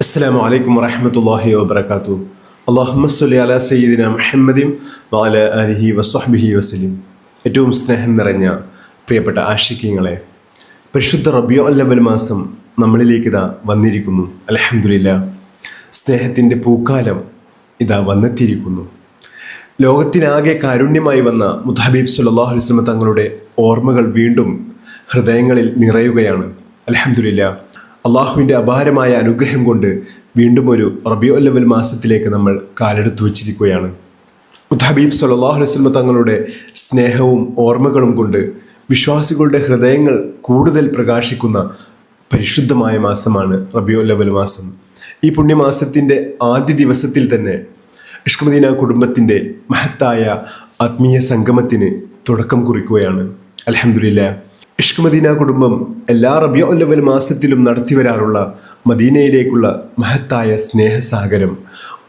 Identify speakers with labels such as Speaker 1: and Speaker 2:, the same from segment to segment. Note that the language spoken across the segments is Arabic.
Speaker 1: അസ്സലാമു അലൈക്കും വറഹ്മത്തുള്ളാഹി വബറകാതുഹു. അല്ലാഹുമ്മ സ്വല്ലി അലാ സയ്യിദിന മുഹമ്മദിൻ വഅലാ ആലിഹി വസ്വഹ്ബിഹി വസല്ലം. ഏറ്റവും സ്നേഹം നിറഞ്ഞ പ്രിയപ്പെട്ട ആശിഖീങ്ങളെ, പരിശുദ്ധ റബീഉൽ അവ്വൽ മാസം നമ്മളിലേക്ക് ഇതാ വന്നിരിക്കുന്നു. അൽഹംദുലില്ലാഹ്, സ്നേഹത്തിൻ്റെ പൂക്കാലം ഇതാ വന്നെത്തിയിരിക്കുന്നു. ലോകത്തിനാകെ കാരുണ്യമായി വന്ന മുത്തഹബീബ് സ്വല്ലല്ലാഹു അലൈഹി വസല്ലം തങ്ങളുടെ ഓർമ്മകൾ വീണ്ടും ഹൃദയങ്ങളിൽ നിറയുകയാണ്. അൽഹംദുലില്ലാഹ്, അള്ളാഹുവിൻ്റെ അപാരമായ അനുഗ്രഹം കൊണ്ട് വീണ്ടും ഒരു റബീഉൽ അവ്വൽ മാസത്തിലേക്ക് നമ്മൾ കാലെടുത്തു വച്ചിരിക്കുകയാണ്. മുത്തഹബീബ് സ്വല്ലല്ലാഹു അലൈഹി വസല്ലം തങ്ങളുടെ സ്നേഹവും ഓർമ്മകളും കൊണ്ട് വിശ്വാസികളുടെ ഹൃദയങ്ങൾ കൂടുതൽ പ്രകാശിക്കുന്ന പരിശുദ്ധമായ മാസമാണ് റബീഉൽ അവ്വൽ മാസം. ഈ പുണ്യമാസത്തിൻ്റെ ആദ്യ ദിവസത്തിൽ തന്നെ ഇഷ്ക് മദീന കുടുംബത്തിൻ്റെ മഹത്തായ ആത്മീയ സംഗമത്തിന് തുടക്കം കുറിക്കുകയാണ്. അൽഹംദുലില്ലാഹ്, ഇഷ്ക് മദീന കുടുംബം എല്ലാ റബീഉൽ അവ്വൽ മാസത്തിലും നടത്തി വരാറുള്ള മദീനയിലേക്കുള്ള മഹത്തായ സ്നേഹസാഗരം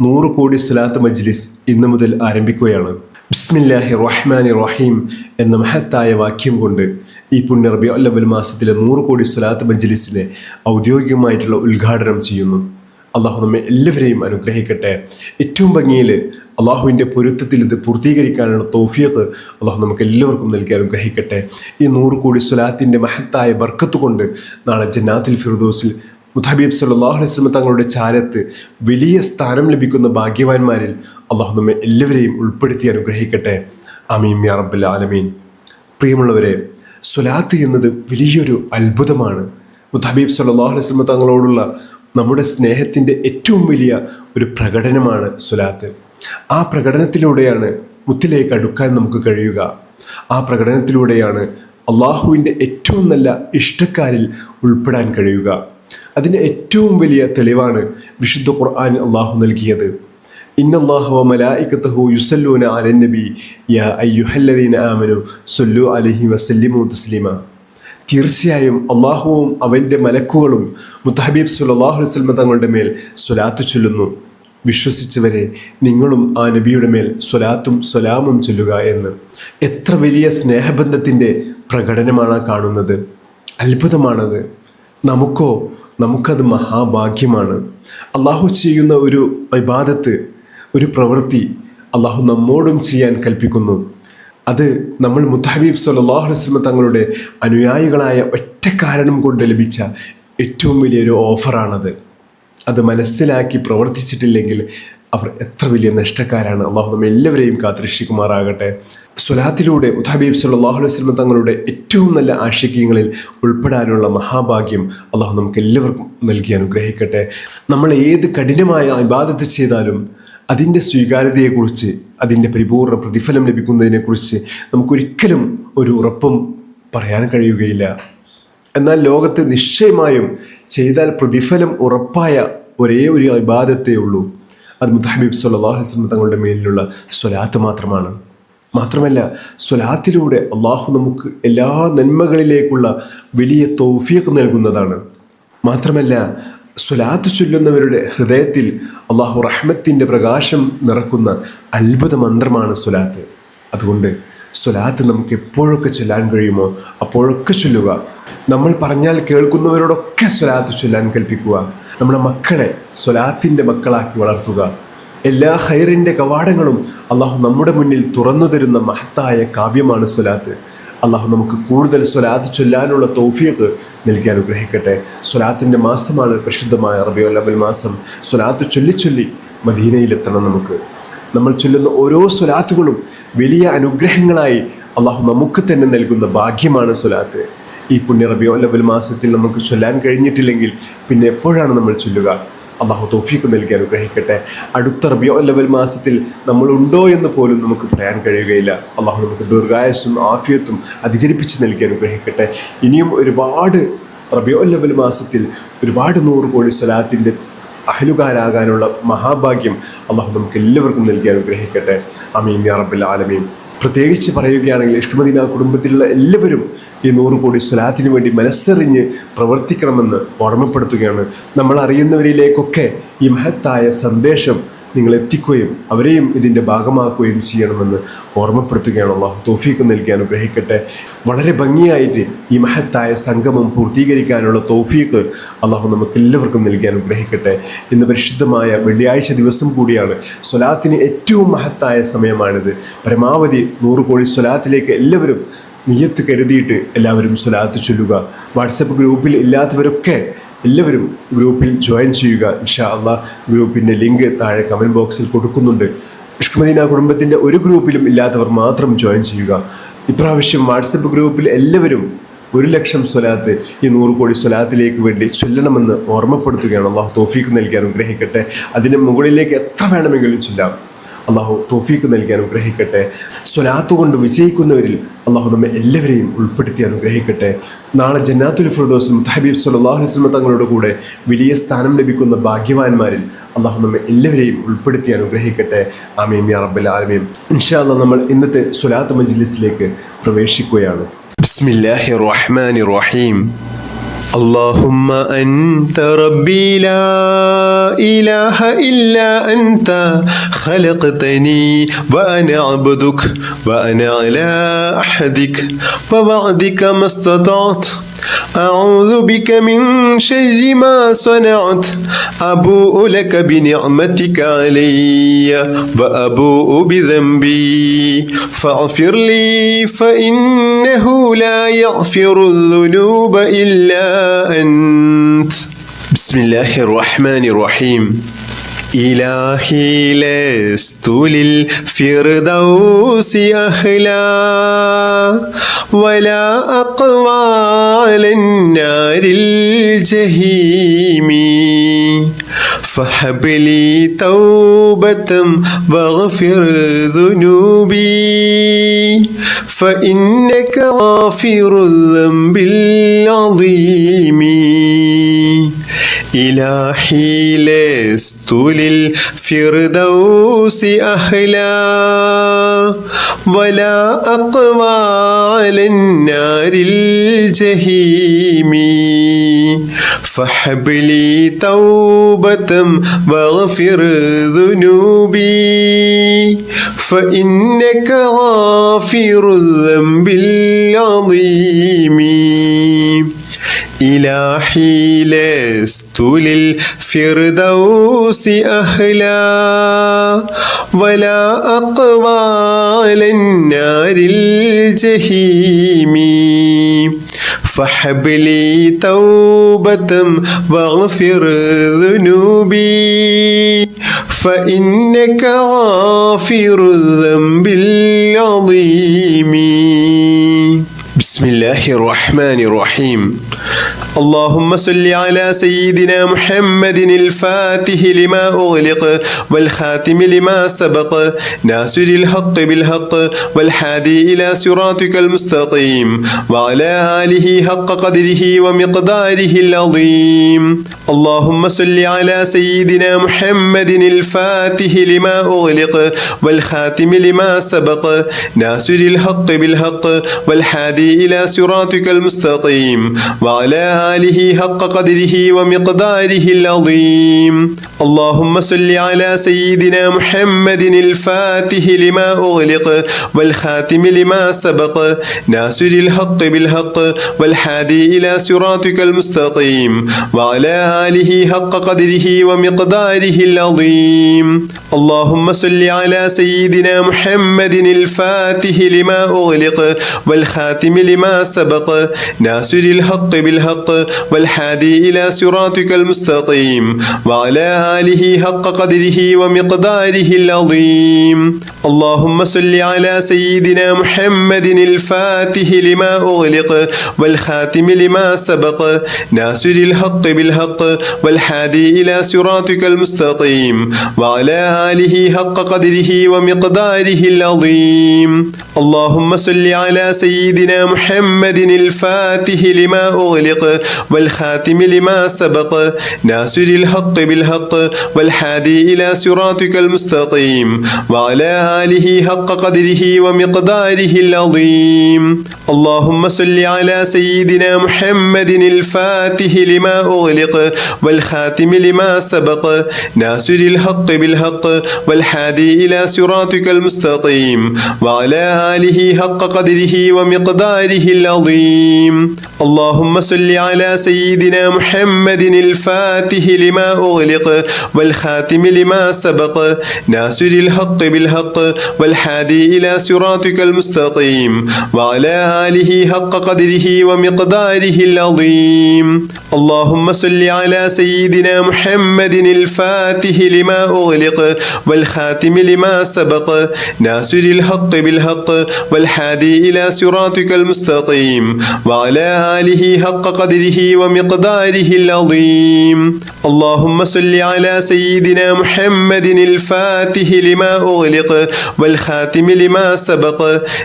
Speaker 1: 100 കോടി സ്വലാത്ത് മജ്ലിസ് ഇന്നു മുതൽ ആരംഭിക്കുകയാണ്. ബിസ്മില്ലാഹിർ റഹ്മാനിർ റഹീം എന്ന മഹത്തായ വാക്യം കൊണ്ട് ഈ പുണ്യ റബീഉൽ അവ്വൽ മാസത്തിലെ 100 കോടി സ്വലാത്ത് മജ്ലിസിനെ ഔദ്യോഗികമായിട്ടുള്ള ഉദ്ഘാടനം ചെയ്യുന്നു. അള്ളാഹു നമ്മെ എല്ലാവരെയും അനുഗ്രഹിക്കട്ടെ. ഏറ്റവും ഭംഗിയിൽ അള്ളാഹുവിൻ്റെ പൊരുത്തത്തിൽ ഇത് പൂർത്തീകരിക്കാനുള്ള തൗഫീഖ് അള്ളാഹു നമുക്ക് എല്ലാവർക്കും നൽകി അനുഗ്രഹിക്കട്ടെ. ഈ 100 കോടി സ്വലാത്തിൻ്റെ മഹത്തായ ബർക്കത്ത് കൊണ്ട് നാളെ ജന്നാത്തുൽ ഫിർദൗസിൽ മുത്തഹബീബ് സ്വല്ലല്ലാഹു അലൈഹി വസല്ലം തങ്ങളുടെ ചാരത്ത് വലിയ സ്ഥാനം ലഭിക്കുന്ന ഭാഗ്യവാന്മാരിൽ അള്ളാഹു നമ്മെ എല്ലാവരെയും ഉൾപ്പെടുത്തി അനുഗ്രഹിക്കട്ടെ. ആമീൻ യാ റബ്ബൽ ആലമീൻ. പ്രിയമുള്ളവരെ, സ്വലാത്ത് എന്നത് വലിയൊരു അത്ഭുതമാണ്. മുത്തഹബീബ് സ്വല്ലല്ലാഹു അലൈഹി വസല്ലം തങ്ങളോടുള്ള നമ്മുടെ സ്നേഹത്തിൻ്റെ ഏറ്റവും വലിയ ഒരു പ്രകടനമാണ് സ്വലാത്ത്. ആ പ്രകടനത്തിലൂടെയാണ് മുത്തിലേക്ക് അടുക്കാൻ നമുക്ക് കഴിയുക. ആ പ്രകടനത്തിലൂടെയാണ് അള്ളാഹുവിൻ്റെ ഏറ്റവും നല്ല ഇഷ്ടക്കാരിൽ ഉൾപ്പെടാൻ കഴിയുക. അതിന് ഏറ്റവും വലിയ തെളിവാണ് വിശുദ്ധ ഖുർആൻ അള്ളാഹു നൽകിയത്. ഇന്നല്ലാഹ വ മലായികതഹു യുസല്ലൂന അലൻ നബി യാ അയ്യുഹല്ലദീന ആമനു സ്വല്ലു അലൈഹി വസല്ലിമു തസ്ലീമാ. തീർച്ചയായും അള്ളാഹുവും അവൻ്റെ മലക്കുകളും മുത്തഹബീബ് സ്വല്ലല്ലാഹു അലൈഹി വസല്ലം തങ്ങളുടെ മേൽ സ്വലാത്ത് ചൊല്ലുന്നു. വിശ്വസിച്ചവരെ, നിങ്ങളും ആ നബിയുടെ മേൽ സ്വലാത്തും സ്വലാമും ചൊല്ലുക എന്ന്. എത്ര വലിയ സ്നേഹബന്ധത്തിൻ്റെ പ്രകടനമാണ് കാണുന്നത്. അത്ഭുതമാണത്. നമുക്കത് മഹാഭാഗ്യമാണ്. അള്ളാഹു ചെയ്യുന്ന ഒരു ഇബാദത്ത്, ഒരു പ്രവൃത്തി അള്ളാഹു നമ്മോടും ചെയ്യാൻ കൽപ്പിക്കുന്നു. അത് നമ്മൾ മുത്തഹബീബ് സ്വല്ലല്ലാഹു അലൈഹി വസല്ലം തങ്ങളുടെ അനുയായികളായ ഒറ്റ കാരണം കൊണ്ട് ലഭിച്ച ഏറ്റവും വലിയൊരു ഓഫറാണത്. അത് മനസ്സിലാക്കി പ്രവർത്തിച്ചിട്ടില്ലെങ്കിൽ അവർ എത്ര വലിയ നഷ്ടക്കാരാണ്. അള്ളാഹു നമ്മെ എല്ലാവരെയും കാത്തുരക്ഷിക്കുമാറാകട്ടെ. സ്വലാത്തിലൂടെ മുത്തഹബീബ് സ്വല്ലല്ലാഹു അലൈഹി വസല്ലം തങ്ങളുടെ ഏറ്റവും നല്ല ആശിഖീങ്ങളിൽ ഉൾപ്പെടാനുള്ള മഹാഭാഗ്യം അള്ളാഹു നമുക്ക് എല്ലാവർക്കും നൽകി അനുഗ്രഹിക്കട്ടെ. നമ്മൾ ഏത് കഠിനമായ ഇബാദത്ത് ചെയ്താലും അതിൻ്റെ സ്വീകാര്യതയെക്കുറിച്ച്, അതിൻ്റെ പരിപൂർണ്ണ പ്രതിഫലം ലഭിക്കുന്നതിനെക്കുറിച്ച് നമുക്കൊരിക്കലും ഒരു ഉറപ്പും പറയാൻ കഴിയുകയില്ല. എന്നാൽ ലോകത്ത് നിശ്ചയമായും ചെയ്താൽ പ്രതിഫലം ഉറപ്പായ ഒരേ ഒരു ഇബാദത്തേ ഉള്ളൂ. അത് മുത്തഹബീബ് സ്വല്ലല്ലാഹു അലൈഹി വസല്ലം തങ്ങളുടെ മേലിലുള്ള സ്വലാത്ത് മാത്രമാണ്. മാത്രമല്ല, സ്വലാത്തിലൂടെ അള്ളാഹു നമുക്ക് എല്ലാ നന്മകളിലേക്കുള്ള വലിയ തൗഫീഖ് നൽകുന്നതാണ്. മാത്രമല്ല, സ്വലാത്ത് ചൊല്ലുന്നവരുടെ ഹൃദയത്തിൽ അള്ളാഹു റഹ്മത്തിൻ്റെ പ്രകാശം നിറക്കുന്ന അത്ഭുത മന്ത്രമാണ് സ്വലാത്ത്. അതുകൊണ്ട് സ്വലാത്ത് നമുക്ക് എപ്പോഴൊക്കെ ചൊല്ലാൻ കഴിയുമോ അപ്പോഴൊക്കെ ചൊല്ലുക. നമ്മൾ പറഞ്ഞാൽ കേൾക്കുന്നവരോടൊക്കെ സ്വലാത്ത് ചൊല്ലാൻ കൽപ്പിക്കുക. നമ്മുടെ മക്കളെ സ്വലാത്തിൻ്റെ മക്കളാക്കി വളർത്തുക. എല്ലാ ഖൈറിൻ്റെ കവാടങ്ങളും അള്ളാഹു നമ്മുടെ മുന്നിൽ തുറന്നു തരുന്ന മഹത്തായ കാവ്യമാണ് സ്വലാത്ത്. അള്ളാഹു നമുക്ക് കൂടുതൽ സ്വലാത്ത് ചൊല്ലാനുള്ള തൗഫീഖ് നൽകി അനുഗ്രഹിക്കട്ടെ. സ്വലാത്തിൻ്റെ മാസമാണ് പരിശുദ്ധമായ റബീഉൽ അവ്വൽ മാസം. സ്വലാത്ത് ചൊല്ലി മദീനയിലെത്തണം. നമ്മൾ ചൊല്ലുന്ന ഓരോ സ്വലാത്തുകളും വലിയ അനുഗ്രഹങ്ങളായി അള്ളാഹു നമുക്ക് തന്നെ നൽകുന്ന ഭാഗ്യമാണ് സ്വലാത്ത്. ഈ പുണ്യ റബീഉൽ അവ്വൽ മാസത്തിൽ നമുക്ക് ചൊല്ലാൻ കഴിഞ്ഞിട്ടില്ലെങ്കിൽ പിന്നെ എപ്പോഴാണ് നമ്മൾ ചൊല്ലുക? അള്ളാഹു തൗഫീഖ് നൽകി അനുഗ്രഹിക്കട്ടെ. അടുത്ത റബീഉൽ അവ്വൽ മാസത്തിൽ നമ്മളുണ്ടോ എന്ന് പോലും നമുക്ക് പറയാൻ കഴിയുകയില്ല. അള്ളാഹു നമുക്ക് ദീർഘായുസ്സും ആഫിയത്തും അധികരിപ്പിച്ച് നൽകി അനുഗ്രഹിക്കട്ടെ. ഇനിയും ഒരുപാട് റബീഉൽ അവ്വൽ മാസത്തിൽ ഒരുപാട് 100 കോടി സ്വലാത്തിൻ്റെ അഹ്ലുകാരാകാനുള്ള മഹാഭാഗ്യം അള്ളാഹു നമുക്ക് എല്ലാവർക്കും നൽകി അനുഗ്രഹിക്കട്ടെ. ആമീൻ യാ റബ്ബൽ ആലമീൻ. പ്രത്യേകിച്ച് പറയുകയാണെങ്കിൽ ഇഷ്ക് മദീന കുടുംബത്തിലുള്ള എല്ലാവരും ഈ 100 കോടി സ്വലാത്തിന് വേണ്ടി മനസ്സറിഞ്ഞ് പ്രവർത്തിക്കണമെന്ന് ഓർമ്മപ്പെടുത്തുകയാണ്. നമ്മൾ അറിയുന്നവരിലേക്കൊക്കെ ഈ മഹത്തായ സന്ദേശം നിങ്ങൾ എത്തിക്കുകയും അവരെയും ഇതിൻ്റെ ഭാഗമാക്കുകയും ചെയ്യണമെന്ന് ഓർമ്മപ്പെടുത്തുകയാണ്. അള്ളാഹു തൗഫീഖ് നൽകി അനുഗ്രഹിക്കട്ടെ. വളരെ ഭംഗിയായിട്ട് ഈ മഹത്തായ സംഗമം പൂർത്തീകരിക്കാനുള്ള തൗഫീഖ് അള്ളാഹു നമുക്ക് എല്ലാവർക്കും നൽകി അനുഗ്രഹിക്കട്ടെ. ഇന്ന് പരിശുദ്ധമായ വെള്ളിയാഴ്ച ദിവസം കൂടിയാണ്. സ്വലാത്തിന് ഏറ്റവും മഹത്തായ സമയമാണിത്. പരമാവധി 100 കോടി സ്വലാത്തിലേക്ക് എല്ലാവരും നിയ്യത്ത് കരുതിയിട്ട് എല്ലാവരും സ്വലാത്ത് ചൊല്ലുക. വാട്സപ്പ് ഗ്രൂപ്പിൽ ഇല്ലാത്തവരൊക്കെ എല്ലാവരും ഗ്രൂപ്പിൽ ജോയിൻ ചെയ്യുക. ഇൻഷാ അള്ളാഹ് ഗ്രൂപ്പിൻ്റെ ലിങ്ക് താഴെ കമൻറ്റ് ബോക്സിൽ കൊടുക്കുന്നുണ്ട്. ഇഷ്ക് മദീന കുടുംബത്തിൻ്റെ ഒരു ഗ്രൂപ്പിലും ഇല്ലാത്തവർ മാത്രം ജോയിൻ ചെയ്യുക. ഇപ്രാവശ്യം വാട്സപ്പ് ഗ്രൂപ്പിൽ എല്ലാവരും 1,00,000 സ്വലാത്ത് ഈ 100 കോടി സ്വലാത്തിലേക്ക് വേണ്ടി ചൊല്ലണമെന്ന് ഓർമ്മപ്പെടുത്തുകയാണ്. അള്ളാഹു തൗഫീഖ് നൽകി അനുഗ്രഹിക്കട്ടെ. അതിന് മുകളിലേക്ക് എത്ര വേണമെങ്കിലും ചൊല്ലാം. അള്ളാഹു തൗഫീഖ് നൽകി അനുഗ്രഹിക്കട്ടെ. സ്വലാത്ത് കൊണ്ട് വിജയിക്കുന്നവരിൽ അള്ളാഹു നമ്മെ എല്ലാവരെയും ഉൾപ്പെടുത്തി അനുഗ്രഹിക്കട്ടെ. നാളെ ജന്നാത്തുൽ ഫിർദൗസിൽ ഹബീബ് സല്ലല്ലാഹു അലൈഹി വസല്ലം തങ്ങളുടെ കൂടെ വലിയ സ്ഥാനം ലഭിക്കുന്ന ഭാഗ്യവാന്മാരിൽ അള്ളാഹു നമ്മെ എല്ലാവരെയും ഉൾപ്പെടുത്തി അനുഗ്രഹിക്കട്ടെ. ആമീൻ യാ റബ്ബൽ ആലമീൻ. ഇൻഷാ അല്ലാഹ് നമ്മൾ ഇന്നത്തെ സ്വലാത്ത് മജ്ലിസിലേക്ക് പ്രവേശിക്കുകയാണ്. ബിസ്മില്ലാഹിർ റഹ്മാനിർ റഹീം. اللهم أنت ربي لا إله إلا أنت خلقتني وأنا عبدك وأنا على عهدك ووعدك ما استطعت أعوذ بك من شر ما صنعت أبوء لك بنعمتك علي وأبوء بذنبي فاغفر لي فإنه لا يغفر الذنوب إلا أنت. بسم الله الرحمن الرحيم. إلهي لست للفردوس أهلا ولا أقوى على النار الجحيم فهب لي توبة واغفر ذنوبي فإنك غافر الذنب العظيم. إلهي لست للفردوس أهلا ولا أقوى على النار الجحيم فهب لي توبة واغفر ذنوبي فإنك غافر الذنب العظيم. إلهي لست للفردوس أهلا ولا أقوى على النار الجحيم فهب لي توبة واغفر ذنوبي فإنك غافر الذنب العظيم. بسم الله الرحمن الرحيم. اللهم صل على سيدنا محمد الفاتح لما أغلق والخاتم لما سبق ناصر الحق بالحق والهادي إلى صراطك المستقيم وعلى آله حق قدره ومقداره العظيم. اللهم صل على سيدنا محمد الفاتح لما أغلق والخاتم لما سبق ناصر الحق بالحق والهادي إلى صراطك المستقيم وعلى آله حق قدره ومقداره العظيم. اللهم صل على سيدنا محمد الفاتح لما أغلق والخاتم لما سبق ناصر الحق بالحق والهادي إلى صراطك المستقيم وعلى آله حق قدره ومقداره العظيم. اللهم صل على سيدنا محمد الفاتح لما أغلق والخاتم لما سبق ناصر الحق بالحق والهادي إلى صراطك المستقيم وعلى آله حق قدره ومقداره العظيم. اللهم صل على سيدنا محمد الفاتح لما أغلق والخاتم لما سبق ناصر الحق بالحق والهادي إلى صراطك المستقيم وعلى آله حق قدره ومقداره العظيم. اللهم صل على سيدنا محمد الفاتح لما أغلق والخاتم لما سبق ناصر الحق بالحق والهادي إلى صراطك المستقيم وعلى آله حق قدره ومقداره العظيم. اللهم صل على سيدنا محمد الفاتح لما أغلق والخاتم لما سبق ناصر الحق بالحق والهادي إلى صراطك المستقيم وعلى آله حق قدره ومقداره العظيم. اللهم صل على سيدنا محمد الفاتح لما أغلق والخاتم لما سبق ناصر الحق بالحق والهادي إلى صراطك المستقيم وعلى آله حق قدره ومقداره العظيم. اللهم صل على سيدنا محمد الفاتح لما أغلق والخاتم لما سبق ناصر الحق بالحق والهادي إلى صراطك المستقيم وعلى آله حق قدره ومقداره العظيم. اللهم صل على سيدنا محمد الفاتح لما أغلق والخاتم لما سبق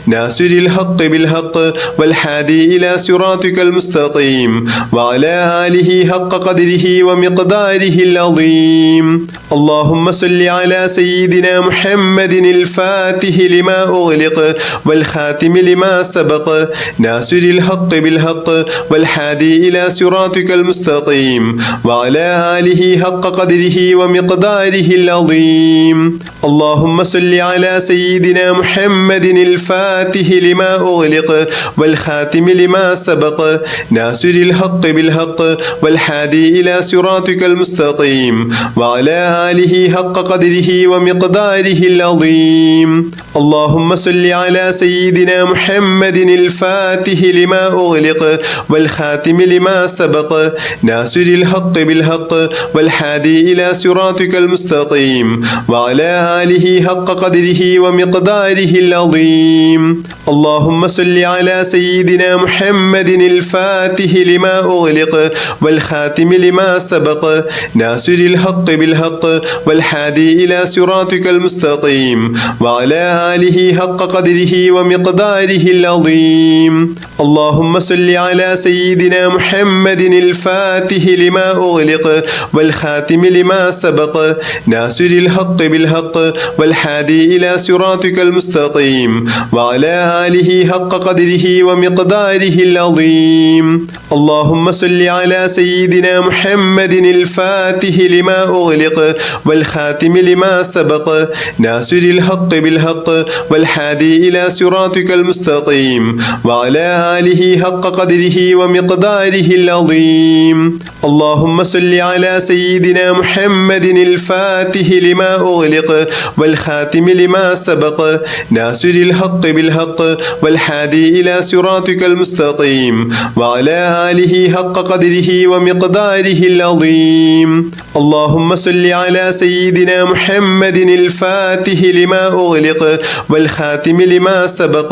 Speaker 1: ناصر الحق بالحق والهادي إلى صراطك المستقيم وعلى آله حق قدره ومقداره العظيم. اللهم صل على سيدنا محمد الفاتح لما أغلق والخاتم لما سبق ناصر الحق بالحق والهادي إلى صراطك المستقيم وعلى آله حق قدره ومقداره العظيم. اللهم صل على سيدنا محمد الفاتح لما أغلق والخاتم لما سبق ناصر الحق بالحق والهادي إلى صراطك المستقيم وعلى آله حق قدره ومقداره العظيم. اللهم صل على سيدنا محمد الفاتح لما أغلق والخاتم لما سبق ناصر الحق بالحق والهادي إلى صراطك المستقيم وعلى آله حق قدره ومقداره العظيم. اللهم صل على سيدنا محمد الفاتح لما أغلق والخاتم لما سبق ناصر الحق بالحق والهادي إلى صراطك المستقيم وعلى آله حق قدره ومقداره العظيم. اللهم صل على سيدنا محمد الفاتح لما أغلق والخاتم لما سبق ناصر الحق بالحق والهادي إلى صراطك المستقيم وعلى آله حق قدره ومقداره العظيم. اللهم صل على سيدنا محمد الفاتح لما أغلق والخاتم لما سبق ناصر الحق بالحق والهادي إلى صراطك المستقيم وعلى آله حق قدره ومقداره العظيم. اللهم صل على سيدنا محمد الفاتح لما أغلق والخاتم لما سبق ناصر الحق بالحق والهادي إلى صراطك المستقيم وعلى آله حق قدره ومقداره العظيم. اللهم صل على سيدنا محمد الفاتح لما أغلق والخاتم لما سبق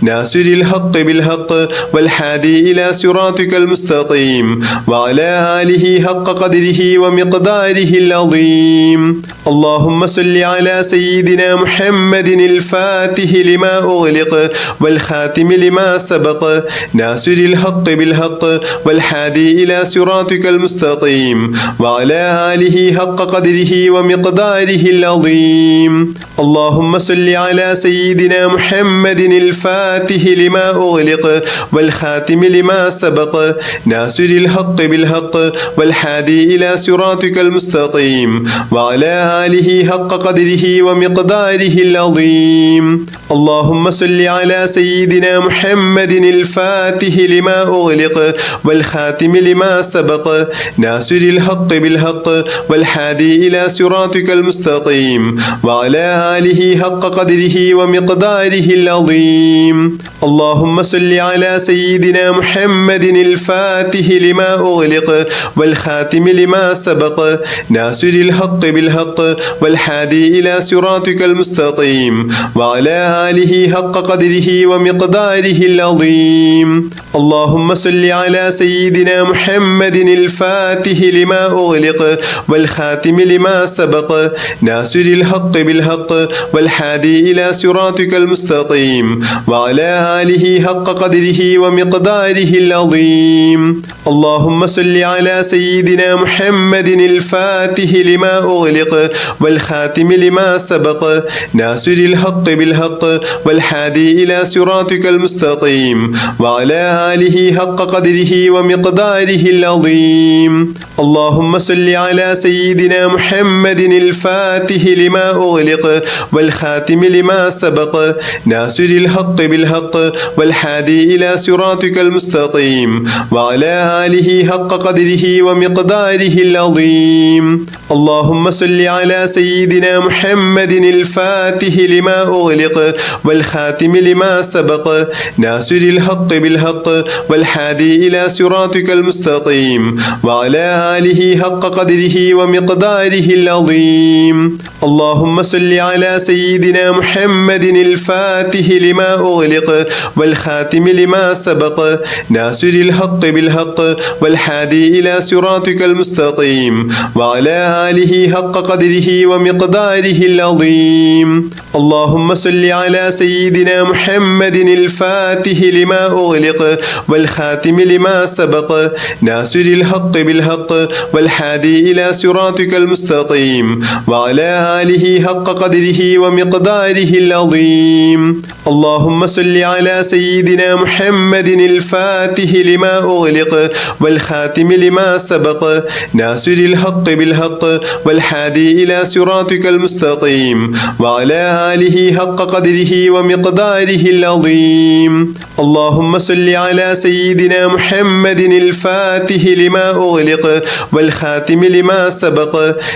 Speaker 1: ناصر الحق بالحق والهادي إلى صراطك المستقيم وعلى آله حق قدره ومقداره العظيم. اللهم صل على سيدنا محمد الفاتح لما أغلق والخاتم لما سبق ناصر الحق بالحق والهادي إلى صراطك المستقيم وعلى آله حق قدره ومقداره العظيم. اللهم صل على سيدنا محمد الفاتح لما أغلق والخاتم لما سبق ناصر الحق بالحق والهادي إلى صراطك المستقيم وعلى آله حق قدره ومقداره العظيم. اللهم صل على سيدنا محمد الفاتح لما أغلق والخاتم لما سبق ناصر الحق بالحق والهادي إلى صراطك المستقيم وعلى آله حق قدره ومقداره العظيم. اللهم صل على سيدنا محمد الفاتح لما أغلق والخاتم لما سبق ناصر الحق بالحق والهادي إلى صراطك المستقيم وعلى آله حق قدره ومقداره العظيم. اللهم صل على سيدنا محمد الفاتح لما أغلق والخاتم لما سبق ناصر الحق بالحق والهادي إلى صراطك المستقيم وعلى آله حق قدره ومقداره العظيم اللهم صل على سيدنا محمد الفاتح لما أغلق والخاتم لما سبق ناصر الحق بالحق والهادي إلى صراطك المستقيم وعلى آله حق قدره ومقداره العظيم اللهم صل على سيدنا محمد الفاتح لما أغلق والخاتم لما سبق ناصر الحق بالحق والهادي إلى صراطك المستقيم وعلى آله حق قدره ومقداره العظيم اللهم صل على سيدنا محمد الفاتح لما أغلق والخاتم لما سبق ناصر الحق بالحق والهادي إلى صراطك المستقيم وعلى آله حق قدره ومقداره العظيم اللهم صل على سيدنا محمد الفاتح لما أغلق والخاتم لما سبق ناصر الحق بالحق والهادي إلى صراطك المستقيم وعلى آله حق قدره ومقداره العظيم اللهم صل على سيدنا محمد الفاتح لما أغلق والخاتم لما سبق ناصر الحق بالحق والهادي إلى صراطك المستقيم وعلى آله حق قدره ومقداره العظيم اللهم صل على سيدنا محمد الفاتح لما أغلق والخاتم لما سبق ناصر الحق بالحق والهادي إلى صراطك المستقيم وعلى آله حق قدره ومقداره العظيم اللهم صل على سيدنا محمد الفاتح لما أغلق والخاتم لما سبق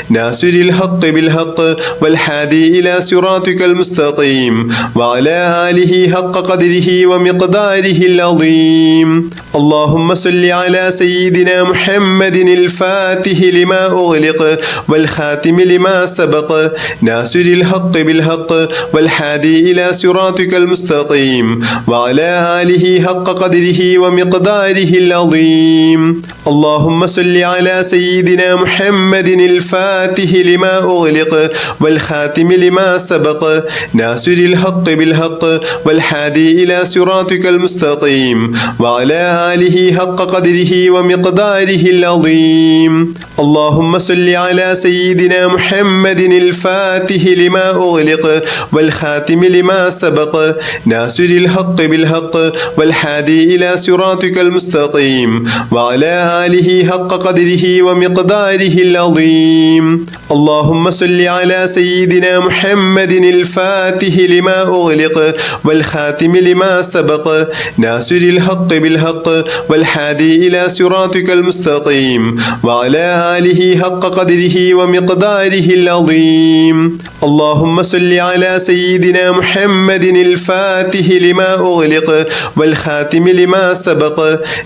Speaker 1: ناصر الحق بالحق والهادي إلى صراطك المستقيم وعلى آله حق قدره ومقداره العظيم اللهم صل على سيدنا محمد الفاتح لما أغلق والخاتم لما سبق ناصر الحق بالحق والهادي إلى صراطك المستقيم وعلى آله حق قدره ومقداره العظيم اللهم صل على سيدنا محمد الفاتح لما أغلق والخاتم لما سبق ناصر الحق بالحق والهادي إلى صراطك المستقيم وعلى آله حق قدره ومقداره العظيم اللهم صل على سيدنا محمد الفاتح لما أغلق والخاتم لما سبق ناصر الحق بالحق والهادي إلى صراطك المستقيم وعلى آله حق قدره ومقداره العظيم اللهم صل على سيدنا محمد الفاتح لما أغلق والخاتم لما سبق ناصر الحق بالحق والهادي إلى صراطك المستقيم وعلى آله حق قدره ومقداره العظيم اللهم صل على سيدنا محمد الفاتح لما أغلق والخاتم لما سبق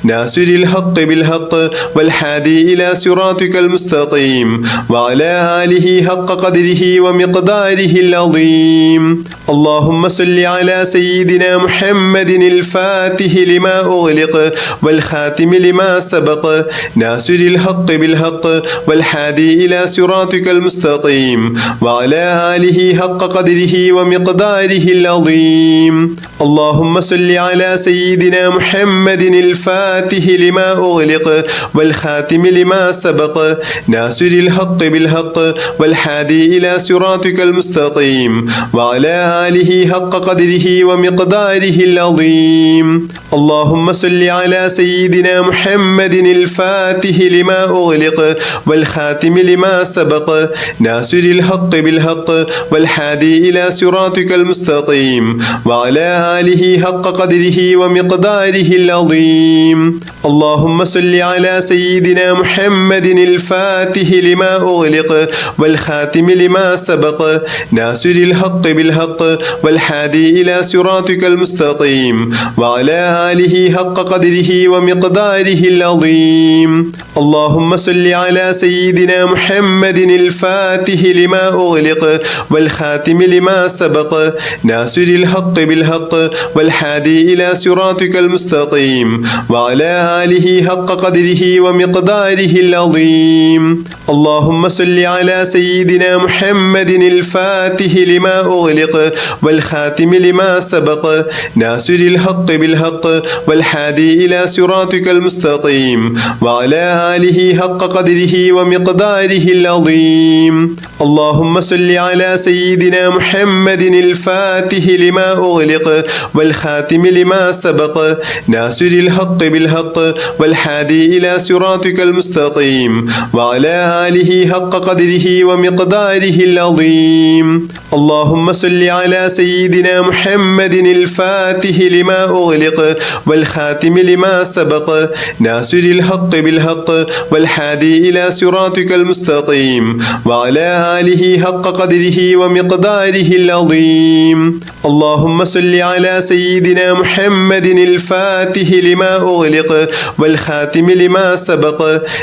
Speaker 1: ناصر الحق بالحق والهادي إلى صراطك المستقيم وعلى آله حق قدره ومقداره العظيم اللهم صل على سيدنا محمد الفاتح لما أغلق والخاتم لما سبق ناصر الحق بالحق والهادي إلى صراطك المستقيم وعلى آله حق قدره ومقداره العظيم اللهم صل على سيدنا محمد الفاتح لما أغلق والخاتم لما سبق ناصر الحق بالحق والهادي إلى صراطك المستقيم وعلى آله حق قدره ومقداره العظيم اللهم صل على سيدنا محمد الفاتح لما أغلق والخاتم لما سبق ناصر الحق بالحق والهادي إلى صراطك المستقيم وعلى آله حق قدره ومقداره العظيم اللهم صل على سيدنا محمد الفاتح لما أغلق والخاتم لما سبق ناصر الحق بالحق والهادي إلى صراطك المستقيم وعلى آله حق قدره ومقداره العظيم اللهم صل على سيدنا محمد الفاتح لما أغلق والخاتم لما سبق ناصر الحق بالحق والهادي إلى صراطك المستقيم وعلى آله حق قدره ومقداره العظيم اللهم صل على سيدنا محمد الفاتح لما أغلق والخاتم لما سبق ناصر الحق بالحق والهادي إلى صراطك المستقيم وعلى آله حق قدره ومقداره العظيم اللهم صل على سيدنا محمد الفاتح لما أغلق والخاتم لما سبق ناصر الحق بالحق والهادي إلى صراطك المستقيم وعلى آله حق قدره ومقداره العظيم اللهم صل على سيدنا محمد الفاتح لما أغلق والخاتم لما سبق ناصر الحق بالحق والهادي إلى صراطك المستقيم وعلى آله حق قدره ومقداره العظيم اللهم صل على سيدنا محمد الفاتح لما أغلق والخاتم لما سبق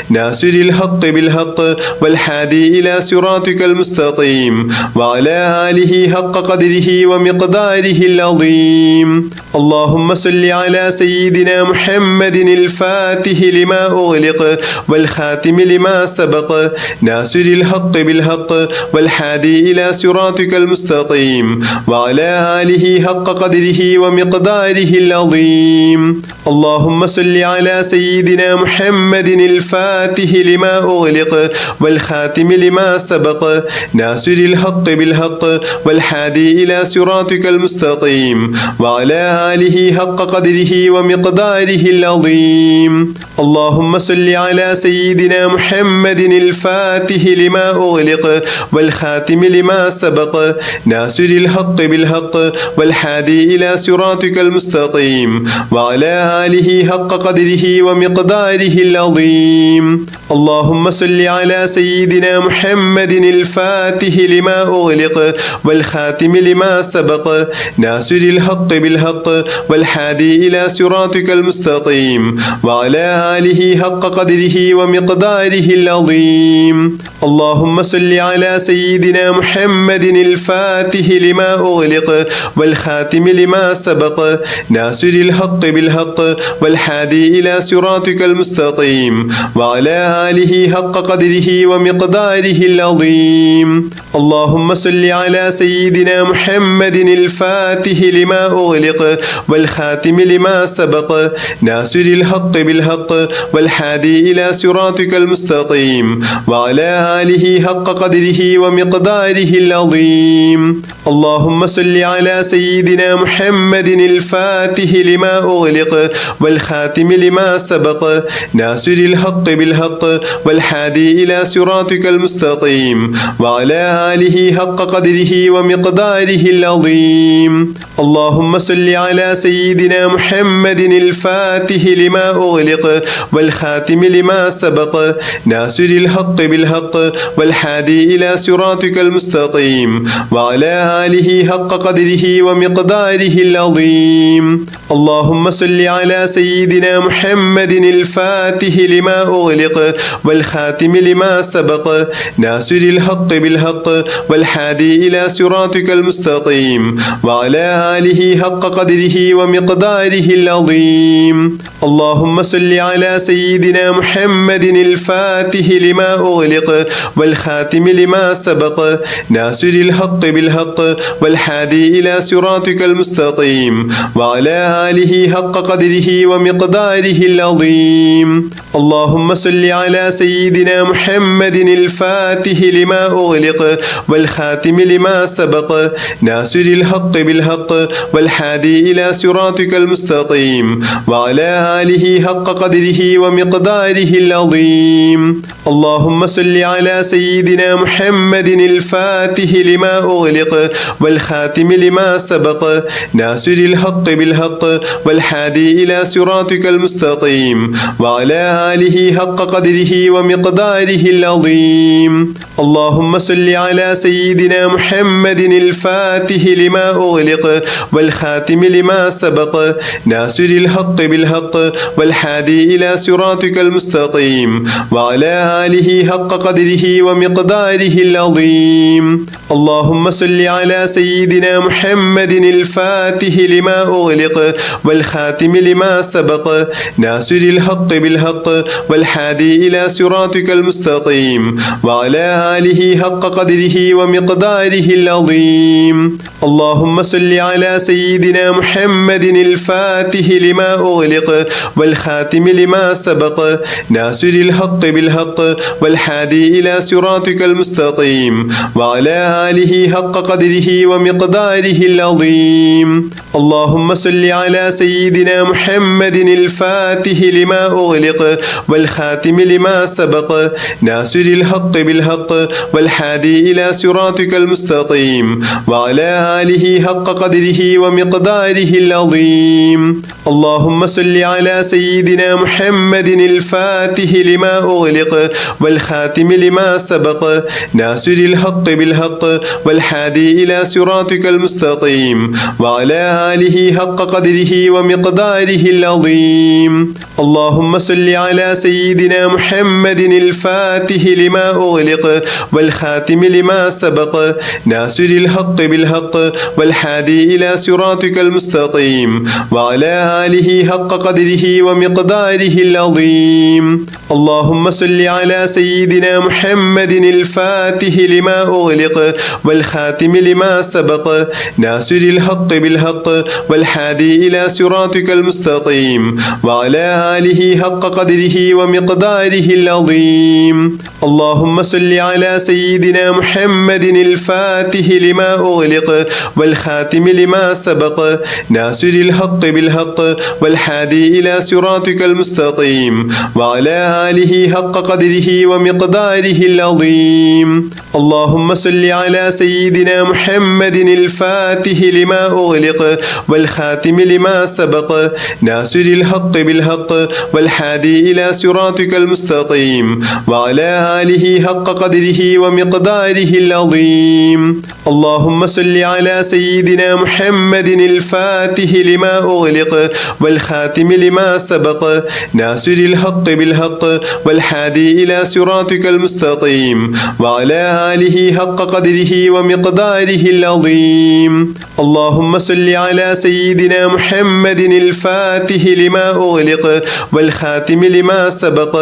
Speaker 1: ناصر الحق بالحق والهادي إلى صراطك المستقيم وعلى آله حق قدره ومقداره العظيم اللهم صل على سيدنا محمد الفاتح لما أغلق والخاتم لما سبق ناصر الحق بالحق والهادي إلى صراطك المستقيم وعلى آله حق قدره ومقداره العظيم اللهم صل على سيدنا محمد الفاتح لما أغلق والخاتم لما سبق ناصر الحق بالحق والهادي إلى صراطك المستقيم وعلى آله حق قدره ومقداره العظيم اللهم صل على سيدنا محمد الفاتح لما أغلق والخاتم لما سبق ناصر الحق بالحق والهادي إلى صراطك المستقيم وعلى آله حق قدره ومقداره العظيم اللهم صل على سيدنا محمد الفاتح لما أغلق والخاتم لما سبق ناصر الحق بالحق والهادي إلى صراطك المستقيم وعلى آله حق قدره ومقداره العظيم اللهم صل على سيدنا محمد الفاتح لما أغلق والخاتم لما سبق ناصر الحق بالحق والهادي إلى صراطك المستقيم وعلى آله حق قدره ومقداره العظيم اللهم صل على سيدنا محمد الفاتح لما أغلق والخاتم لما سبق ناصر الحق بالحق والهادي إلى صراطك المستقيم وعلى آله حق قدره ومقداره العظيم اللهم صل على سيدنا محمد الفاتح لما أغلق والخاتم لما سبق ناصر الحق بالحق والهادي إلى صراطك المستقيم وعلى آله حق قدره ومقداره العظيم اللهم صل على سيدنا محمد الفاتح لما أغلق والخاتم لما سبق ناصر الحق بالحق والهادي إلى صراطك المستقيم وعلى آله حق قدره ومقداره العظيم اللهم صل على سيدنا محمد الفاتح لما أغلق والخاتم لما سبق ناصر الحق بالحق والهادي إلى صراطك المستقيم وعلى آله حق قدره ومقداره العظيم اللهم صل على سيدنا محمد الفاتح لما أغلق والخاتم لما سبق ناصر الحق بالحق والهادي إلى صراطك المستقيم وعلى آله حق قدره ومقداره العظيم اللهم صل على سيدنا محمد الفاتح لما أغلق والخاتم لما سبق ناصر الحق بالحق والهادي إلى صراطك المستقيم وعلى آله حق قدره ومقداره العظيم اللهم صل على سيدنا محمد الفاتح لما أغلق والخاتم لما سبق ناصر الحق بالحق والهادي إلى صراطك المستقيم وعلى آله حق قدره ومقداره العظيم اللهم صل على سيدنا محمد الفاتح لما أغلق والخاتم لما سبق ناصر الحق بالحق والهادي إلى صراطك المستقيم وعلى آله حق قدره ومقداره العظيم اللهم صل على سيدنا محمد الفاتح لما أغلق والخاتم لما سبق ناصر الحق بالحق والهادي إلى صراطك المستقيم وعلى آله حق قدره ومقداره العظيم اللهم صل على سيدنا محمد الفاتح لما أغلق والخاتم لما سبق ناصر الحق بالحق والهادي إلى صراطك المستقيم وعلى آله حق قدره ومقداره العظيم اللهم صل على سيدنا محمد الفاتح لما أغلق والخاتم لما سبق ناصر الحق بالحق والهادي إلى صراطك المستقيم وعلى آله حق قدره ومقداره العظيم اللهم صل على سيدنا محمد الفاتح لما أغلق والخاتم لما سبق ناصر الحق بالحق والهادي إلى صراطك المستقيم وعلى آله حق قدره ومقداره العظيم اللهم صل على سيدنا محمد الفاتح لما أغلق والخاتم لما سبق ناصر الحق بالحق والهادي إلى صراطك المستقيم وعلى آله حق قدره ومقداره العظيم اللهم صل على سيدنا محمد الفاتح لما أغلق والخاتم لما سبق ناصر الحق بالحق والهادي إلى صراطك المستقيم وعلى آله حق قدره ومقداره العظيم اللهم صل على سيدنا محمد الفاتح لما أغلق والخاتم لما سبق ناصر الحق بالحق والهادي إلى صراطك المستقيم وعلى آله حق قدره ومقداره العظيم اللهم صل على سيدنا محمد الفاتح لما أغلق والخاتم لما سبق ناصر الحق بالحق والهادي إلى صراطك المستقيم وعلى آله حق قدره ومقداره العظيم اللهم صل على سيدنا محمد الفاتح لما أغلق والخاتم لما سبق ناصر الحق بالحق والهادي إلى صراطك المستقيم وعلى آله حق قدره ومقداره العظيم اللهم صل على سيدنا محمد الفاتح لما أغلق والخاتم لما سبق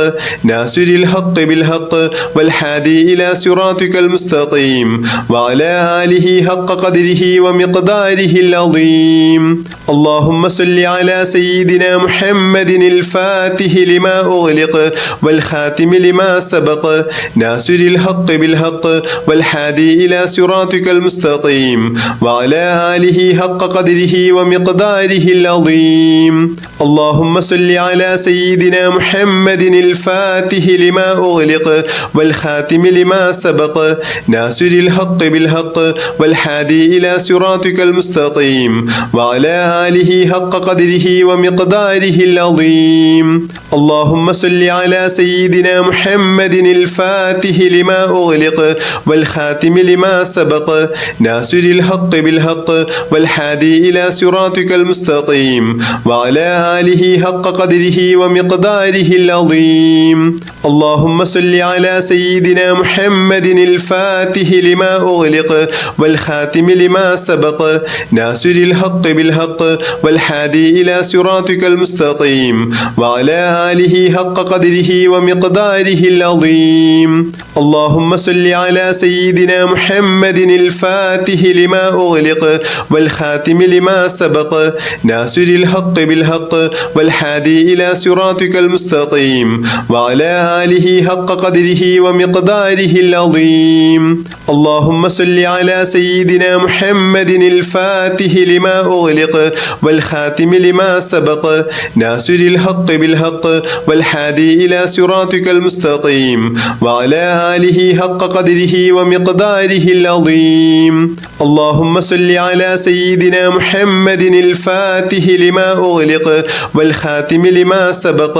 Speaker 1: ناصر الحق بالحق والهادي إلى صراطك المستقيم وعلى آله حق قدره ومقداره العظيم اللهم صل على سيدنا محمد الفاتح لما أغلق والخاتم لما سبق ناصر الحق بالحق والهادي إلى صراطك المستقيم وعلى آله حق قدره ومقداره العظيم اللهم صل على سيدنا محمد الفاتح لما أغلق والخاتم لما سبق ناصر الحق بالحق والهادي إلى صراطك المستقيم وعلى آله حق قدره ومقداره العظيم اللهم صل على سيدنا محمد الفاتح لما أغلق والخاتم لما سبق ناصر الحق بالحق والهادي إلى صراطك المستقيم وعلى آله حق قدره ومقداره العظيم اللهم صل على سيدنا محمد الفاتح لما أغلق والخاتم لما سبق ناصر الحق بالحق والهادي إلى صراطك المستقيم وعلى آله حق قدره ومقداره العظيم. اللهم صل على سيدنا محمد الفاتح لما أغلق والخاتم لما سبق ناصر الحق بالحق والهادي إلى صراطك المستقيم وعلى آله حق قدره ومقداره العظيم. اللهم صل على سيدنا محمد الفاتح لما أغلق والخاتم لما سبق ناصر الحق بالحق والهادي إلى صراطك المستقيم وعلى آله حق قدره ومقداره العظيم. اللهم صل على سيدنا محمد الفاتح لما أغلق والخاتم لما سبق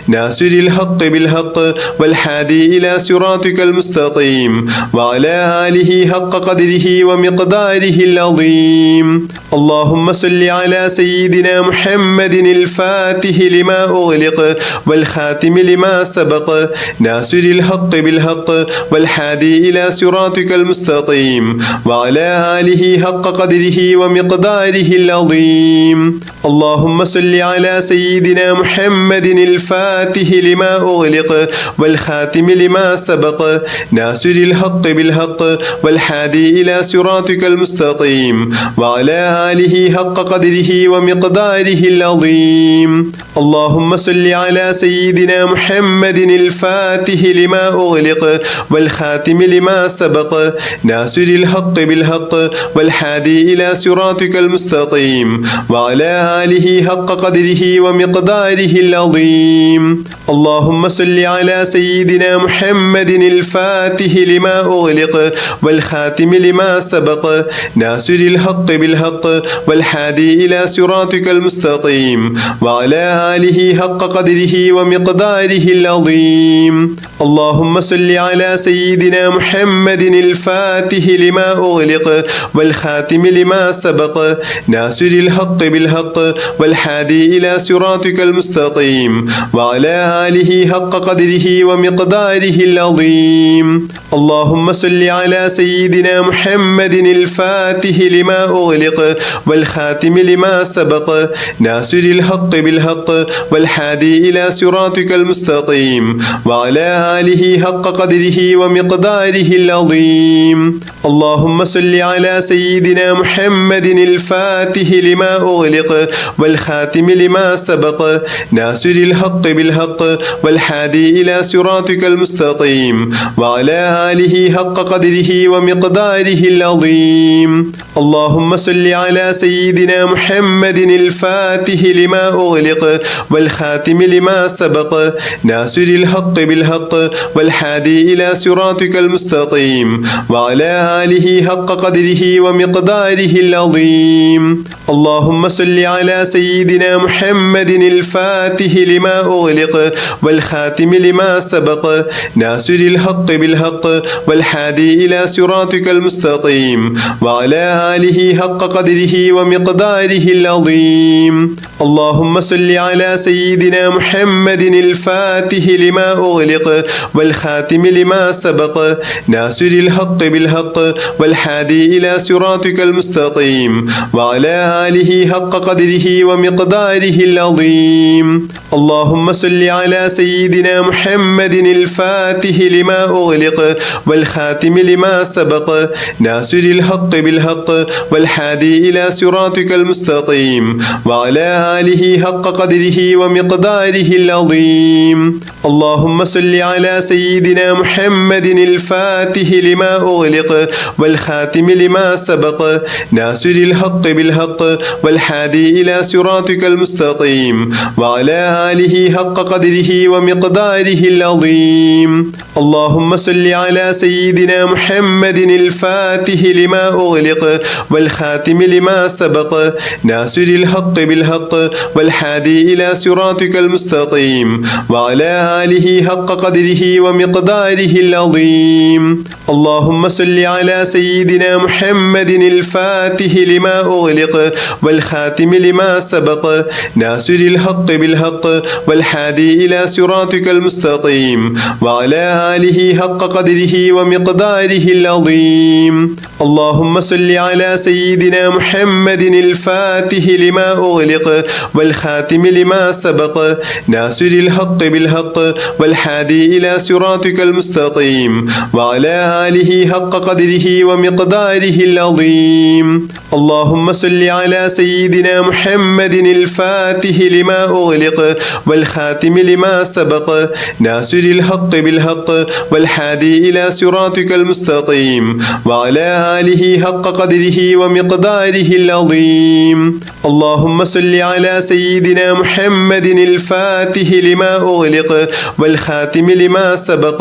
Speaker 1: ناصر الحق بالحق والهادي إلى صراطك المستقيم وعلى آله حق قدره ومقداره العظيم. اللهم صل على سيدنا محمد الفاتح لما أغلق والخاتم لما سبق ناصر الحق بالحق والهادي إلى صراطك المستقيم وعلى آله حق قدره ومقداره العظيم. اللهم صل على سيدنا محمد الفاتح لما أغلق والخاتم لما سبق ناصر الحق بالحق والهادي إلى صراطك المستقيم وعلى آله حق قدره ومقداره العظيم. اللهم صل على سيدنا محمد الفاتح لما أغلق والخاتم لما سبق ناصر الحق بالحق والهادي إلى صراطك المستقيم وعلى آله حق قدره ومقداره العظيم. اللهم صل على سيدنا محمد الفاتح لما أغلق والخاتم لما سبق ناصر الحق بالحق والهادي إلى صراطك المستقيم وعلى آله حق قدره ومقداره العظيم. اللهم صل على سيدنا محمد الفاتح لما أغلق والخاتم لما سبق ناصر الحق بالحق والهادي إلى صراطك المستقيم وعلى آله حق قدره ومقداره العظيم. اللهم صل على سيدنا محمد الفاتح لما أغلق والخاتم لما سبق ناصر الحق بالحق والهادي إلى صراطك المستقيم وعلى آله حق قدره ومقداره العظيم. اللهم صل على سيدنا محمد الفاتح لما أغلق والخاتم لما سبق ناصر الحق بالحق والهادي إلى صراطك المستقيم وعلى آله حق قدره ومقداره العظيم. اللهم صل على سيدنا محمد الفاتح لما أغلق والخاتم لما سبق ناصر الحق بالحق والهادي إلى صراطك المستقيم وعلى آله حق قدره ومقداره العظيم. اللهم صل على سيدنا محمد الفاتح لما أغلق والخاتم لما سبق ناصر الحق بالحق والهادي إلى صراطك المستقيم وعلى آله حق قدره ومقداره العظيم. اللهم صل على سيدنا محمد الفاتح لما أغلق والخاتم لما سبق ناصر الحق بالحق والهادي إلى صراطك المستقيم وعلى آله حق قدره ومقداره العظيم. اللهم صل على سيدنا محمد الفاتح لما أغلق والخاتم لما سبق ناصر الحق بالحق والهادي إلى صراطك المستقيم وعلى آله حق قدره ومقداره العظيم. اللهم صل على سيدنا محمد الفاتح لما أغلق والخاتم لما سبق ناصر الحق بالحق والهادي إلى صراطك المستقيم وعلى آله حق قدره ومقداره العظيم. اللهم صل على سيدنا محمد الفاتح لما أغلق والخاتم لما سبق ناصر الحق بالحق والهادي إلى صراطك المستقيم وعلى آله حق قدره ومقداره العظيم. اللهم صل على سيدنا محمد الفاتح لما أغلق والخاتم لما سبق ناصر الحق بالحق والهادي إلى صراطك المستقيم وعلى آله حق قدره ومقداره العظيم. اللهم صل على سيدنا محمد الفاتح لما أغلق والخاتم لما سبق ناصر الحق بالحق والهادي إلى صراطك المستقيم وعلى آله حق قدره ومقداره العظيم. اللهم صل على سيدنا محمد الفاتح لما أغلق والخاتم لما سبق ناصر الحق بالحق والهادي إلى صراطك المستقيم وعلى آله حق قدره ومقداره العظيم. اللهم صل على سيدنا محمد الفاتح لما أغلق والخاتم لما سبق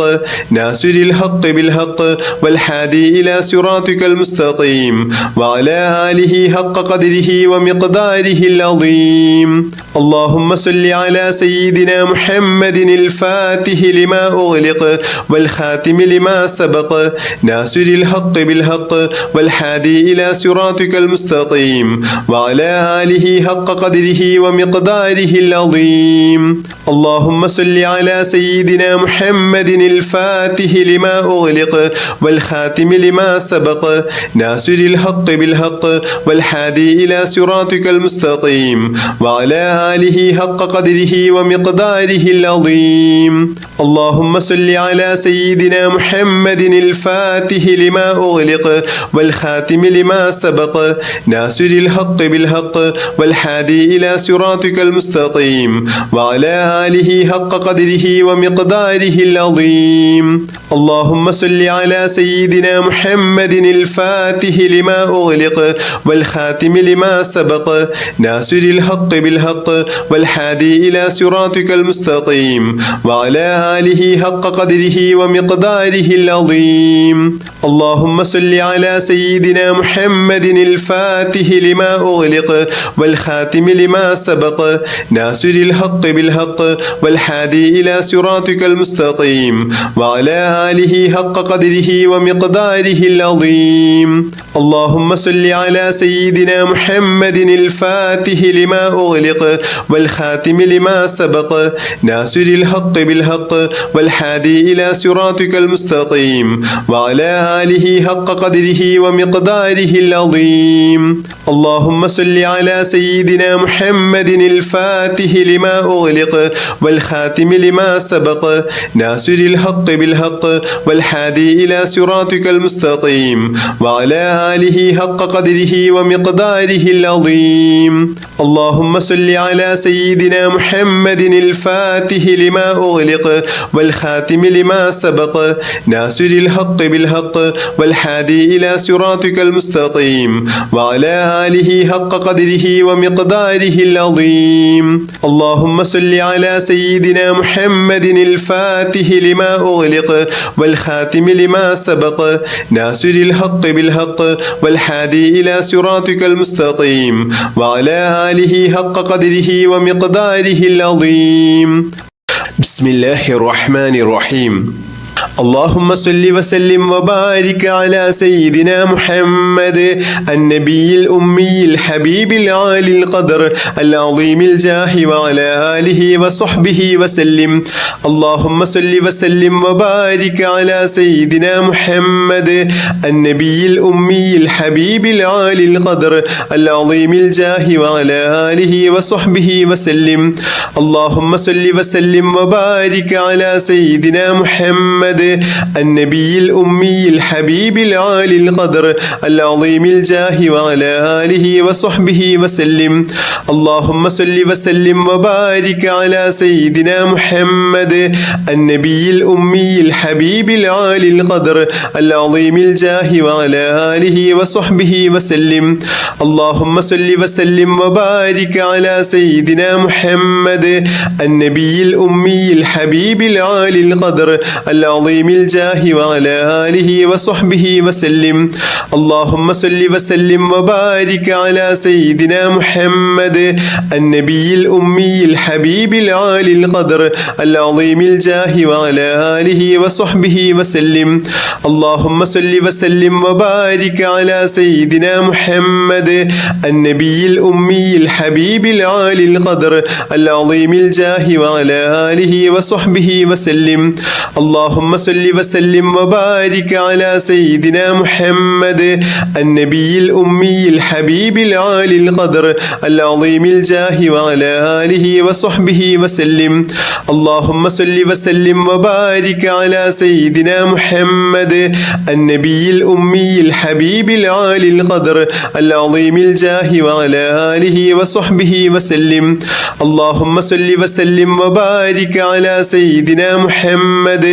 Speaker 1: ناصر الحق بالحق والهادي إلى صراطك المستقيم وعلى آله حق قدره ومقداره العظيم. اللهم صل على سيدنا محمد الفاتح لما أغلق والخاتم لما سبق ناصر الحق بالحق والهادي إلى صراطك المستقيم وعلى آله حق قدره ومقداره العظيم. اللهم صل على سيدنا محمد الفاتح لما أغلق والخاتم لما سبق ناصر الحق بالحق والهادي إلى صراطك المستقيم وعلى آله حق قدره ومقداره العظيم. اللهم صل على سيدنا محمد الفاتح لما أغلق والخاتم لما سبق ناصر الحق بالحق والهادي إلى صراطك المستقيم وعلى آله حق قدره ومقداره العظيم. اللهم صل على سيدنا محمد الفاتح لما أغلق والخاتم لما سبق ناصر الحق بالحق والهادي إلى صراطك المستقيم وعلى آله حق قدره ومقداره العظيم. اللهم صل على سيدنا محمد الفاتح لما أغلق والخاتم لما سبق ناصر الحق بالحق والهادي إلى صراطك المستقيم وعلى آله حق قدره ومقداره العظيم. اللهم صل على سيدنا محمد الفاتح لما أغلق والخاتم لما سبق ناصر الحق بالحق والهادي إلى صراطك المستقيم وعلى آله حق قدره ومقداره العظيم. اللهم صل على سيدنا محمد الفاتح لما أغلق والخاتم لما سبق ناصر الحق بالحق والهادي إلى صراطك المستقيم وعلى آله حق قدره ومقداره العظيم. اللهم صل على سيدنا محمد الفاتح لما أغلق والخاتم لما سبق ناصر الحق بالحق والهادي إلى صراطك المستقيم وعلى آله حق قدره ومقداره العظيم. اللهم صل على سيدنا محمد الفاتح لما أغلق والخاتم لما سبق ناصر الحق بالحق والهادي إلى صراطك المستقيم وعلى آله حق قدره ومقداره العظيم. بسم الله الرحمن الرحيم. اللهم صل وسلم وبارك على سيدنا محمد النبي الأمي الحبيب العالي القدر العظيم الجاه وعلى آله وصحبه وسلم. اللهم صل وسلم وبارك على سيدنا محمد النبي الأمي الحبيب العالي القدر العظيم الجاه وعلى آله وصحبه وسلم. اللهم صل وسلم وبارك على سيدنا محمد النبي الأمي الحبيب العالي القدر العظيم الجاه وعلى آله وصحبه وسلم. اللهم صل وسلم وبارك على سيدنا محمد النبي الأمي الحبيب العالي القدر العظيم الجاه وعلى آله وصحبه وسلم. اللهم صل وسلم وبارك على سيدنا محمد النبي الأمي الحبيب العالي القدر العظيم العظيم الجاه وعلى آله وصحبه وسلم. اللهم صل وسلم وبارك على سيدنا محمد النبي الأمي الحبيب العالي القدر العظيم الجاه وعلى آله وصحبه وسلم. اللهم صل وسلم وبارك على سيدنا محمد النبي الأمي الحبيب العالي القدر العظيم الجاه وعلى آله وصحبه وسلم. اللهم صل وسلم وبارك على سيدنا محمد النبي الأمي الحبيب العالي القدر العظيم الجاه وعلى آله وصحبه وسلم. اللهم صل وسلم وبارك على سيدنا محمد النبي الأمي الحبيب العالي القدر العظيم الجاه وعلى آله وصحبه وسلم. اللهم صل وسلم وبارك على سيدنا محمد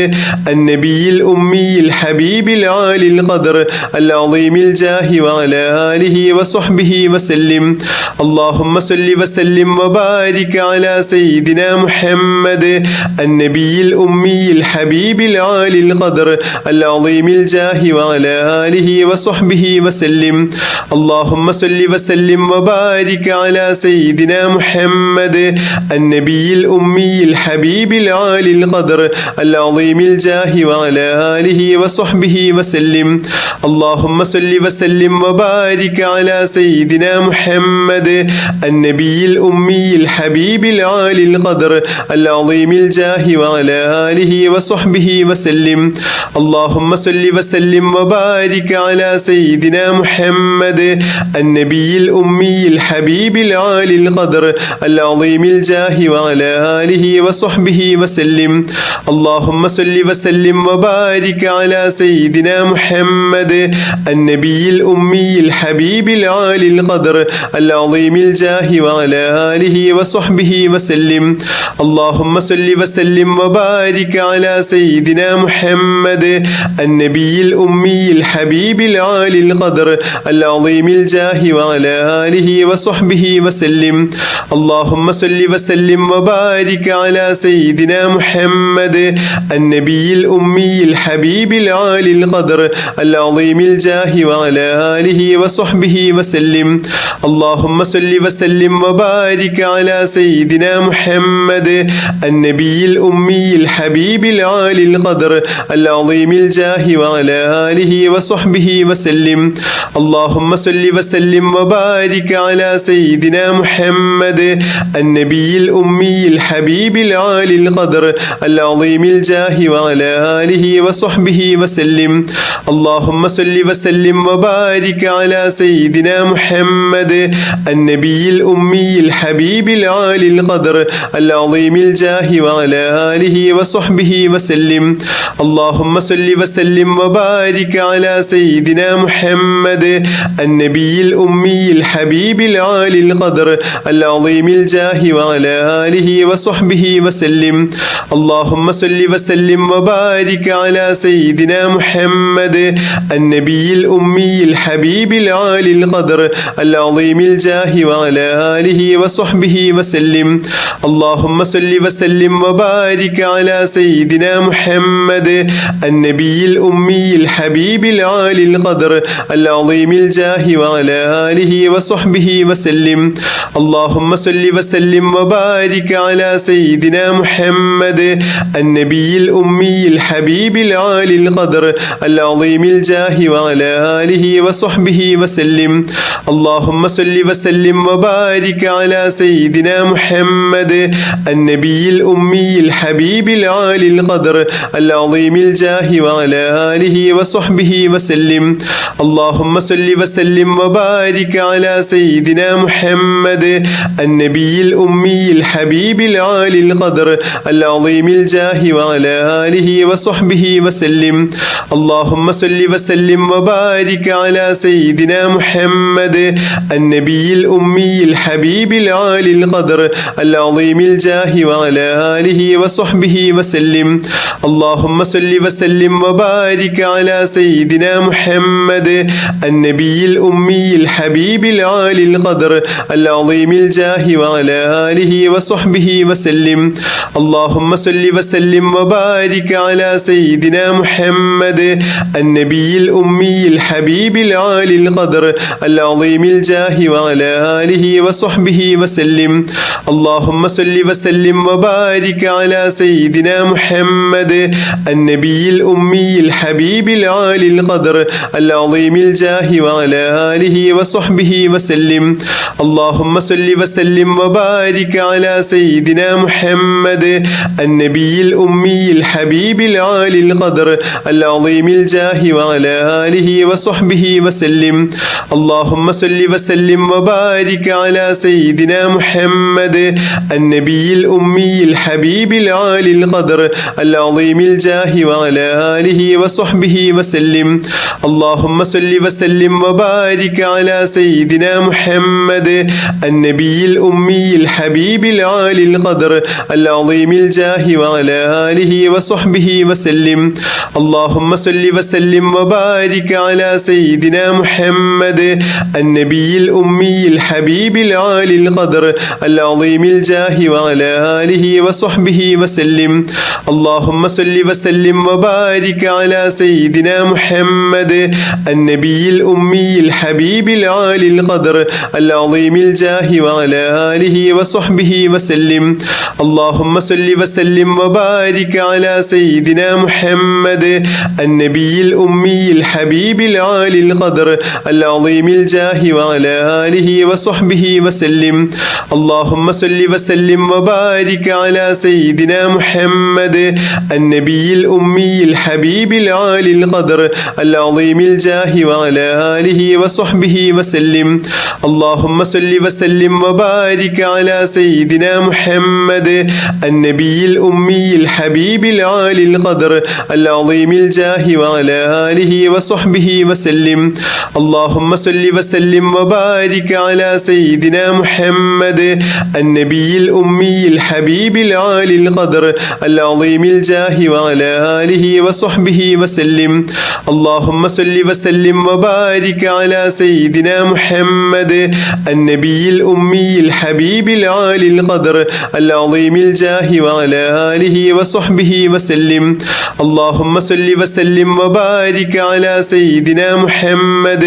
Speaker 1: النبي الأمي الحبيب العالي القدر العظيم الجاه وعلى آله وصحبه وسلم. اللهم صل وسلم وبارك على سيدنا محمد النبي الأمي الحبيب العالي القدر العظيم الجاه وعلى آله وصحبه وسلم. اللهم صل وسلم وبارك على سيدنا محمد النبي الأمي الحبيب العالي القدر العظيم الجاه وعلى آله وصحبه وسلم. اللهم صل وسلم وبارك على سيدنا محمد النبي الأمي الحبيب العالي القدر العظيم الجاه وعلى آله وصحبه وسلم. اللهم صل وسلم وبارك على سيدنا محمد النبي الأمي الحبيب العالي القدر العظيم الجاه وعلى آله وصحبه وسلم. اللهم صل وسلم وبارك على سيدنا محمد النبي الأمي الحبيب العالي القدر العظيم الجاه وعلى آله وصحبه وسلم. اللهم صل وسلم وبارك على سيدنا محمد النبي الأمي الحبيب العالي القدر العظيم الجاه وعلى آله وصحبه وسلم. اللهم صل وسلم وبارك على سيدنا محمد النبي الأمي الحبيب العالي القدر العظيم الجاه وعلى آله وصحبه وسلم. اللهم صل وسلم وبارك على سيدنا محمد النبي الأمي الحبيب العالي القدر العظيم الجاه وعلى آله وصحبه وسلم. اللهم صل وسلم وبارك على سيدنا محمد النبي الأمي الحبيب العالي القدر العظيم الجاه وعلى آله وصحبه وسلم. اللهم صل وسلم وبارك على سيدنا محمد النبي الأمي الحبيب العالي القدر العظيم الجاه وعلى آله وصحبه وسلم. اللهم صل وسلم وبارك على سيدنا محمد النبي الأمي الحبيب العالي القدر العظيم الجاه وعلى آله وصحبه وسلم. اللهم صل وسلم وبارك على سيدنا محمد النبي الأمي الحبيب العالي القدر العظيم الجاه وعلى آله وصحبه وسلم. اللهم صل وسلم وبارك على سيدنا محمد النبي الأمي الحبيب العالي القدر العظيم الجاه وعلى آله وصحبه وسلم. اللهم صل وسلم وبارك على سيدنا محمد النبي الأمي الحبيب العالي القدر العظيم الجاه وعلى آله وصحبه وسلم. اللهم صل وسلم وبارك على سيدنا محمد النبي الأمي الحبيب العالي القدر العظيم الجاه وعلى آله وصحبه وسلم. اللهم صل وسلم وبارك على سيدنا محمد النبي الأمي الحبيب العالي القدر العظيم الجاه وعلى آله وصحبه وسلم. اللهم صل وسلم وبارك على سيدنا محمد النبي الأمي الحبيب العالي القدر العظيم الجاه وعلى آله وصحبه وسلم. اللهم صل وسلم وبارك على سيدنا محمد النبي الأمي الحبيب العالي القدر العظيم العظيم الجاه وعلى آله وصحبه وسلم. اللهم صل وسلم وبارك على سيدنا محمد النبي الأمي الحبيب العالي القدر العظيم الجاه وعلى آله وصحبه وسلم. اللهم صل وسلم وبارك على سيدنا محمد النبي الأمي الحبيب العالي القدر العظيم الجاه وعلى آله وصحبه وسلم. اللهم صل وسلم وبارك على سيدنا محمد النبي الأمي الحبيب العالي القدر العظيم الجاه وعلى آله وصحبه وسلم. اللهم صل وسلم وبارك على سيدنا محمد النبي الأمي الحبيب العالي القدر العظيم الجاه وعلى آله وصحبه وسلم. اللهم صل وسلم وبارك على سيدنا محمد النبي الأمي الحبيب العالي القدر العظيم الجاه وعلى آله وصحبه وسلم. اللهم صل وسلم وبارك على سيدنا محمد النبي الأمي الحبيب العالي القدر العظيم الجاه وعلى آله وصحبه وسلم. اللهم صل وسلم وبارك على سيدنا محمد النبي الأمي الحبيب العالي القدر العظيم الجاه وعلى آله وصحبه وسلم. اللهم صل وسلم وبارك على سيدنا محمد النبي الأمي الحبيب العالي القدر العظيم الجاه وعلى آله وصحبه وسلم. اللهم صل وسلم وبارك على سيدنا محمد النبي الأمي الحبيب العالي القدر العظيم الجاه وعلى آله وصحبه وسلم. اللهم صل وسلم وبارك على سيدنا محمد النبي الأمي الحبيب العالي القدر العظيم الجاه وعلى آله وصحبه وسلم. اللهم صل وسلم وبارك على سيدنا محمد النبي الأمي الحبيب العالي القدر العظيم الجاه وعلى آله وصحبه وسلم. اللهم صل وسلم وبارك على سيدنا محمد النبي الأمي الحبيب العالي القدر العظيم الجاه وعلى آله وصحبه وسلم. اللهم صل وسلم وبارك على سيدنا محمد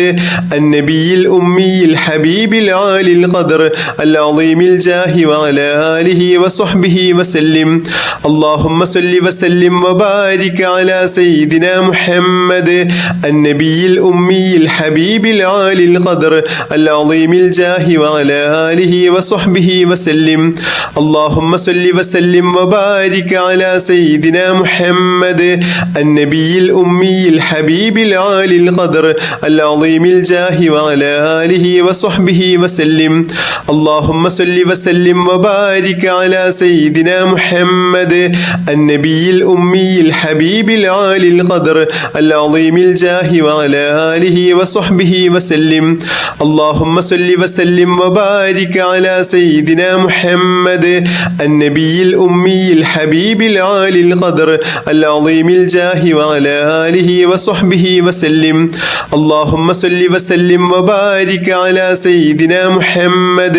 Speaker 1: النبي الأمي الحبيب العالي القدر العظيم الجاه وعلى آله وصحبه وسلم. اللهم صل وسلم وبارك على سيدنا محمد النبي الأمي الحبيب العالي القدر العظيم الجاه وعلى آله وصحبه وسلم. اللهم صل وسلم وبارك على سيدنا محمد النبي الأمي الحبيب العالي القدر العظيم الجاه وعلى آله وصحبه وسلم. اللهم صل وسلم وبارك على سيدنا محمد النبي الأمي الحبيب العالي القدر العظيم الجاه وعلى آله وصحبه وسلم. اللهم صل وسلم وبارك على سيدنا محمد النبي الأمي الحبيب العالي القدر العظيم الجاه وعلى آله وصحبه وسلم. اللهم صل وسلم وبارك على سيدنا محمد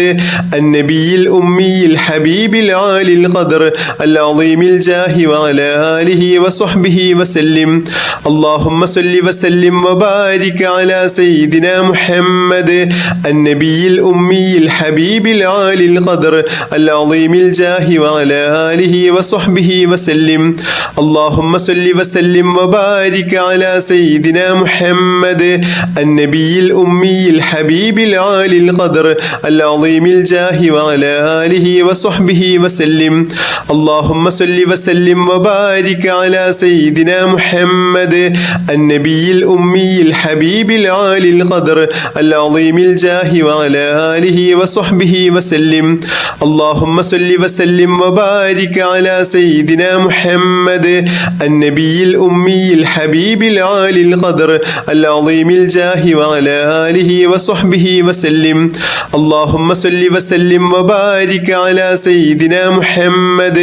Speaker 1: النبي الأمي الحبيب العالي القدر العظيم الجاه وعلى آله وصحبه وسلم. اللهم صل وسلم وبارك على سيدنا محمد النبي الأمي الحبيب العالي القدر العظيم الجاه وعلى آله وصحبه وسلم. اللهم صل وسلم وبارك على سيدنا محمد النبي الأمي الحبيب العالي القدر العظيم الجاه وعلى آله وصحبه وسلم. اللهم صل وسلم وبارك على سيدنا محمد النبي الأمي الحبيب العالي القدر العظيم الجاه وعلى آله وصحبه وسلم. اللهم صل وسلم وبارك على سيدنا محمد النبي الأمي الحبيب العالي القدر العظيم الجاه وعلى آله وصحبه وسلم. اللهم صل وسلم وبارك على سيدنا محمد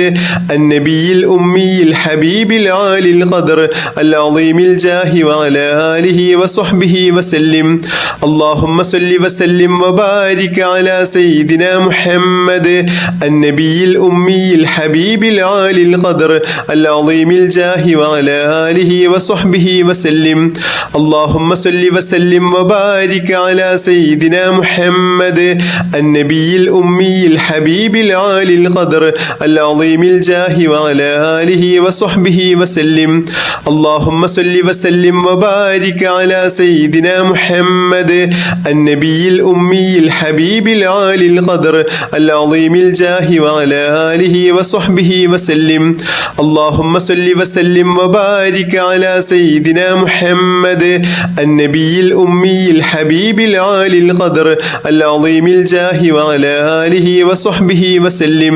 Speaker 1: النبي الأمي الحبيب العالي القدر العظيم الجاه وعلى آله وصحبه وسلم. اللهم صل وسلم وبارك على سيدنا محمد النبي الأمي الحبيب العالي القدر العظيم الجاه وعلى آله وصحبه وسلم. اللهم صل وسلم وبارك على سيدنا محمد النبي الأمي الحبيب العالي القدر العظيم الجاه وعلى آله وصحبه وسلم. اللهم صل وسلم وبارك على سيدنا محمد النبي الأمي الحبيب العالي القدر العظيم الجاه وعلى آله وصحبه وسلم. اللهم صل وسلم وبارك على سيدنا محمد النبي الأمي الحبيب العالي القدر العظيم الجاه وعلى آله وصحبه وسلم.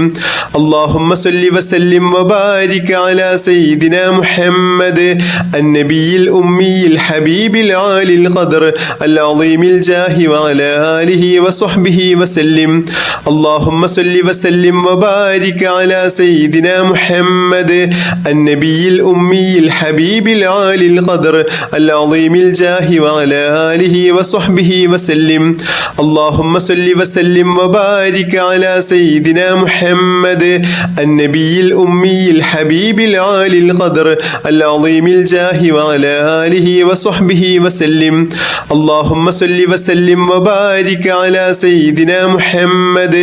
Speaker 1: اللهم صل وسلم وبارك على سيدنا محمد النبي الأمي الحبيب العالي القدر العظيم الجاه وعلى آله وصحبه وسلم. اللهم صل وسلم وبارك على سيدنا محمد النبي الأمي الحبيب العالي القدر العظيم الجاه وعلى آله وصحبه وسلم. اللهم صل وسلم وبارك على سيدنا محمد النبي الأمي الحبيب العالي القدر العظيم الجاه وعلى آله وصحبه وسلم. اللهم صل وسلم وبارك على سيدنا محمد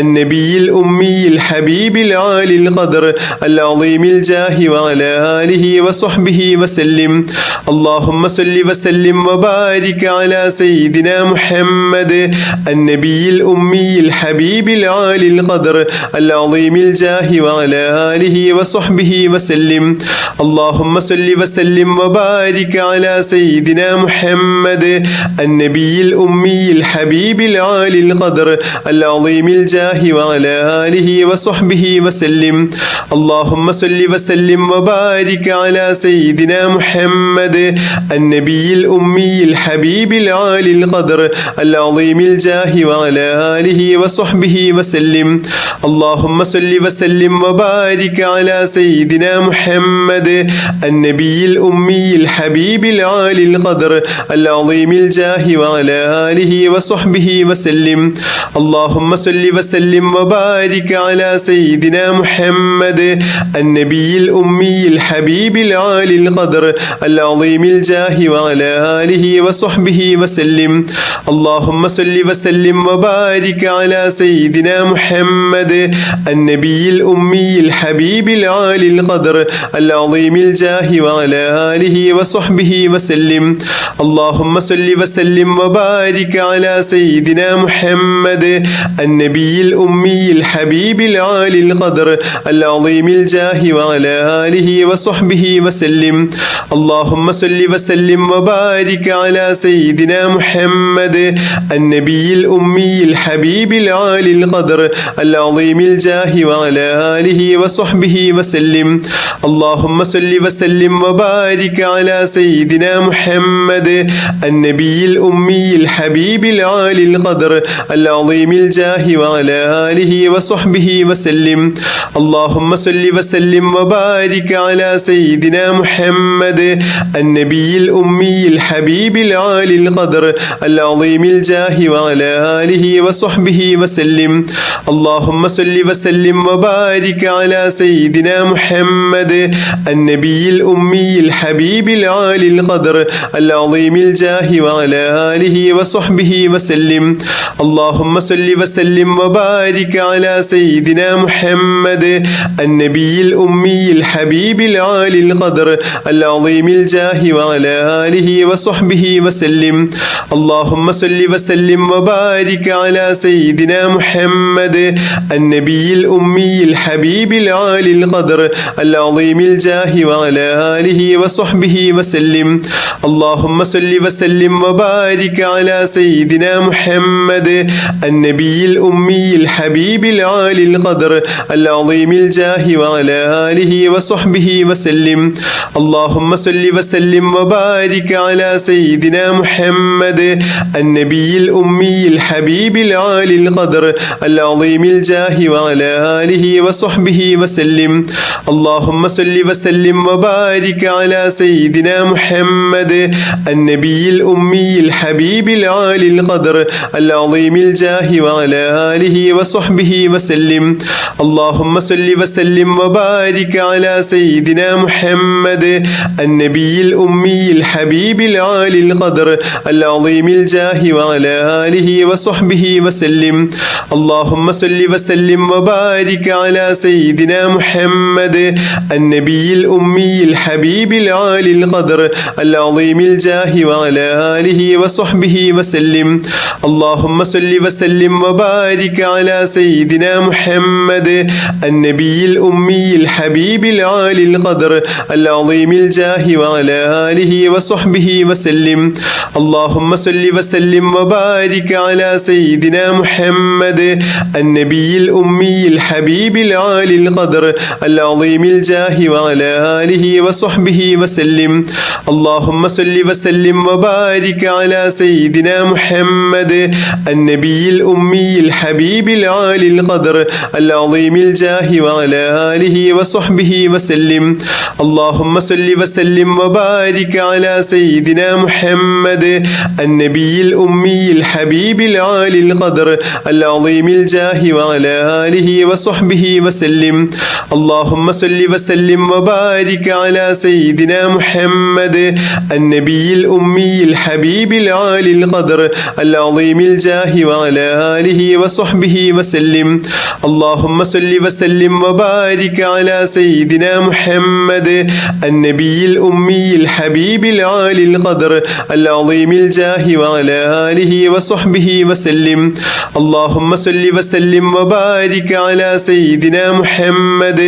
Speaker 1: النبي الأمي الحبيب العالي القدر العظيم الجاه وعلى آله وصحبه وسلم. اللهم صل وسلم وبارك على سيدنا محمد النبي الأمي الحبيب العالي القدر العظيم الجاه وعلى آله وصحبه وسلم. اللهم صل وسلم وبارك على سيدنا محمد النبي الأمي الحبيب العالي القدر العظيم الجاه وعلى آله وصحبه وسلم. اللهم صل وسلم وبارك على سيدنا محمد النبي الأمي الحبيب العالي القدر العظيم الجاه وعلى آله وصحبه وسلم. اللهم صل وسلم وبارك على سيدنا محمد النبي الأمي الحبيب العالي القدر العظيم الجاه وعلى آله وصحبه وسلم. اللهم صل وسلم وبارك على سيدنا محمد النبي الأمي الحبيب العالي القدر العظيم الجاه وعلى آله وصحبه وسلم. اللهم صل وسلم وبارك على سيدنا محمد النبي الأمي الحبيب العالي القدر العظيم الجاه وعلى آله وصحبه وسلم. اللهم صل وسلم وبارك على سيدنا محمد النبي الأمي الحبيب العالي القدر العظيم الجاه وعلى آله وصحبه وسلم. اللهم صل وسلم وبارك على سيدنا محمد النبي الأمي الحبيب العالي القدر العظيم الجاه وعلى آله وصحبه وسلم. اللهم صل وسلم وبارك على سيدنا محمد النبي الأمي الحبيب العالي القدر العظيم الجاه وعلى آله وصحبه وسلم. اللهم صل وسلم وبارك على سيدنا محمد النبي الأمي الحبيب العالي القدر العظيم الجاه وعلى آله وصحبه وسلم. اللهم صل وسلم وبارك على سيدنا محمد النبي الأمي الحبيب العالي القدر العظيم الجاه وعلى آله وصحبه وسلم. اللهم صل وسلم وبارك على سيدنا محمد النبي الأمي الحبيب العالي القدر العظيم الجاه وعلى آله وصحبه وسلم. اللهم صل وسلم وبارك على سيدنا محمد النبي الأمي الحبيب العالي القدر العظيم الجاه وعلى آله وصحبه وسلم. اللهم صل وسلم وبارك على سيدنا محمد النبي الأمي الحبيب العالي القدر العظيم الجاه وعلى آله وصحبه وسلم. اللهم صل وسلم وبارك على سيدنا محمد النبي الأمي الحبيب العالي القدر العظيم الجاه وعلى آله وصحبه وسلم. اللهم صل وسلم وبارك على سيدنا محمد النبي الأمي الحبيب العالي القدر العظيم الجاه وعلى آله وصحبه وسلم. اللهم صل وسلم وبارك على سيدنا محمد النبي الأمي الحبيب العالي القدر العظيم الجاه وعلى آله وصحبه وسلم. اللهم صل وسلم وبارك على سيدنا محمد النبي الأمي الحبيب العالي القدر العظيم الجاه وعلى آله وصحبه وسلم. اللهم صل وسلم وبارك على سيدنا محمد النبي الأمي الحبيب العالي القدر العظيم الجاه وعلى آله وصحبه وسلم. اللهم صل وسلم وبارك على سيدنا محمد النبي الأمي الحبيب العالي القدر العظيم الجاه وعلى آله وصحبه وسلم. اللهم صل وسلم وبارك على سيدنا محمد النبي الأمي الحبيب العالي القدر العظيم الجاه وعلى آله وصحبه وسلم. اللهم صل وسلم وبارك على سيدنا محمد النبي الأمي الحبيب العالي القدر العظيم الجاه وعلى آله وصحبه وسلم. اللهم صل وسلم وبارك على سيدنا محمد النبي الأمي الحبيب العالي القدر العظيم الجاه وعلى آله وصحبه وسلم. اللهم صل وسلم وبارك على سيدنا محمد النبي الأمي الحبيب العالي القدر العظيم الجاه وعلى آله وصحبه وسلم. اللهم صل وسلم وبارك على سيدنا محمد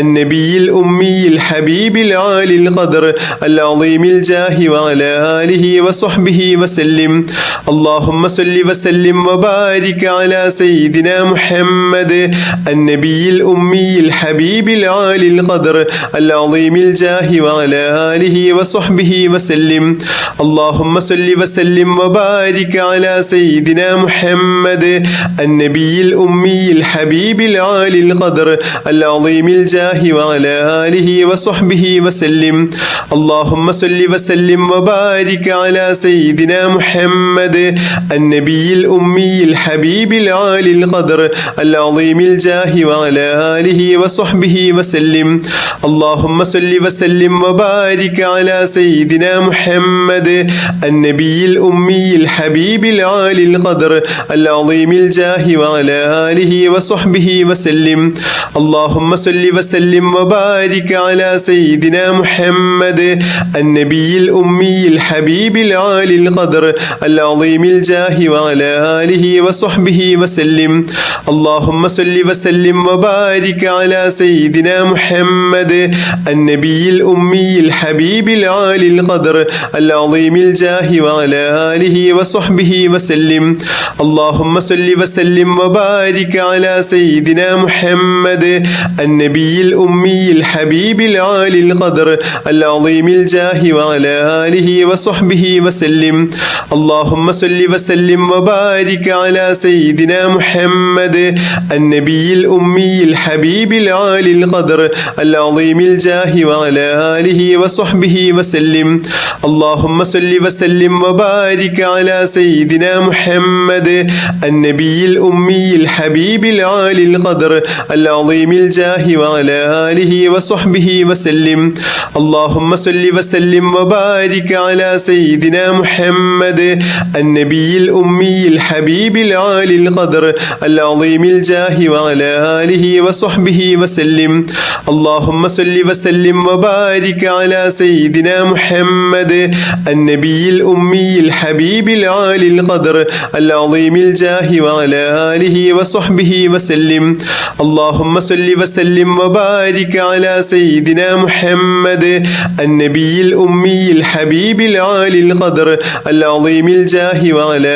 Speaker 1: النبي الأمي الحبيب العالي القدر العظيم الجاه وعلى آله وصحبه وسلم. اللهم صل وسلم وبارك على سيدنا محمد النبي الأمي الحبيب العالي القدر العظيم الجاه وعلى آله وصحبه وسلم. اللهم صل وسلم وبارك على سيدنا محمد النبي الأمي الحبيب العالي القدر العظيم الجاه وعلى آله وصحبه وسلم. اللهم صل وسلم وبارك على سيدنا محمد النبي الأمي الحبيب العالي القدر العظيم الجاه وعلى آله وصحبه وسلم. اللهم صل وسلم وبارك على سيدنا محمد النبي الأمي الحبيب العالي القدر العظيم الجاه وعلى آله وصحبه وسلم. اللهم صل وسلم وبارك على سيدنا محمد النبي الأمي الحبيب العالي القدر العظيم الجاه وعلى آله وصحبه وسلم. اللهم صل وسلم وبارك على سيدنا محمد النبي الأمي الحبيب العالي القدر العظيم الجاه وعلى آله وصحبه وسلم. اللهم صل وسلم وبارك على سيدنا محمد النبي الأمي الحبيب العالي القدر العظيم الجاه وعلى آله وصحبه وسلم. اللهم صل وسلم وبارك على سيدنا محمد النبي الأمي الحبيب العالي القدر العظيم الجاه وعلى آله وصحبه وسلم. اللهم صل وسلم وبارك على سيدنا محمد النبي الأمي الحبيب العالي القدر العظيم الجاه وعلى آله وصحبه وسلم. اللهم صل وسلم وبارك على سيدنا محمد النبي الأمي الحبيب العالي القدر العظيم الجاه وعلى آله وصحبه وسلم. اللهم صل وسلم وبارك على سيدنا محمد النبي الأمي الحبيب العالي القدر العظيم الجاه وعلى آله وصحبه وسلم. اللهم صل وسلم وبارك على سيدنا محمد النبي الأمي الحبيب العالي القدر العظيم الجاه وعلى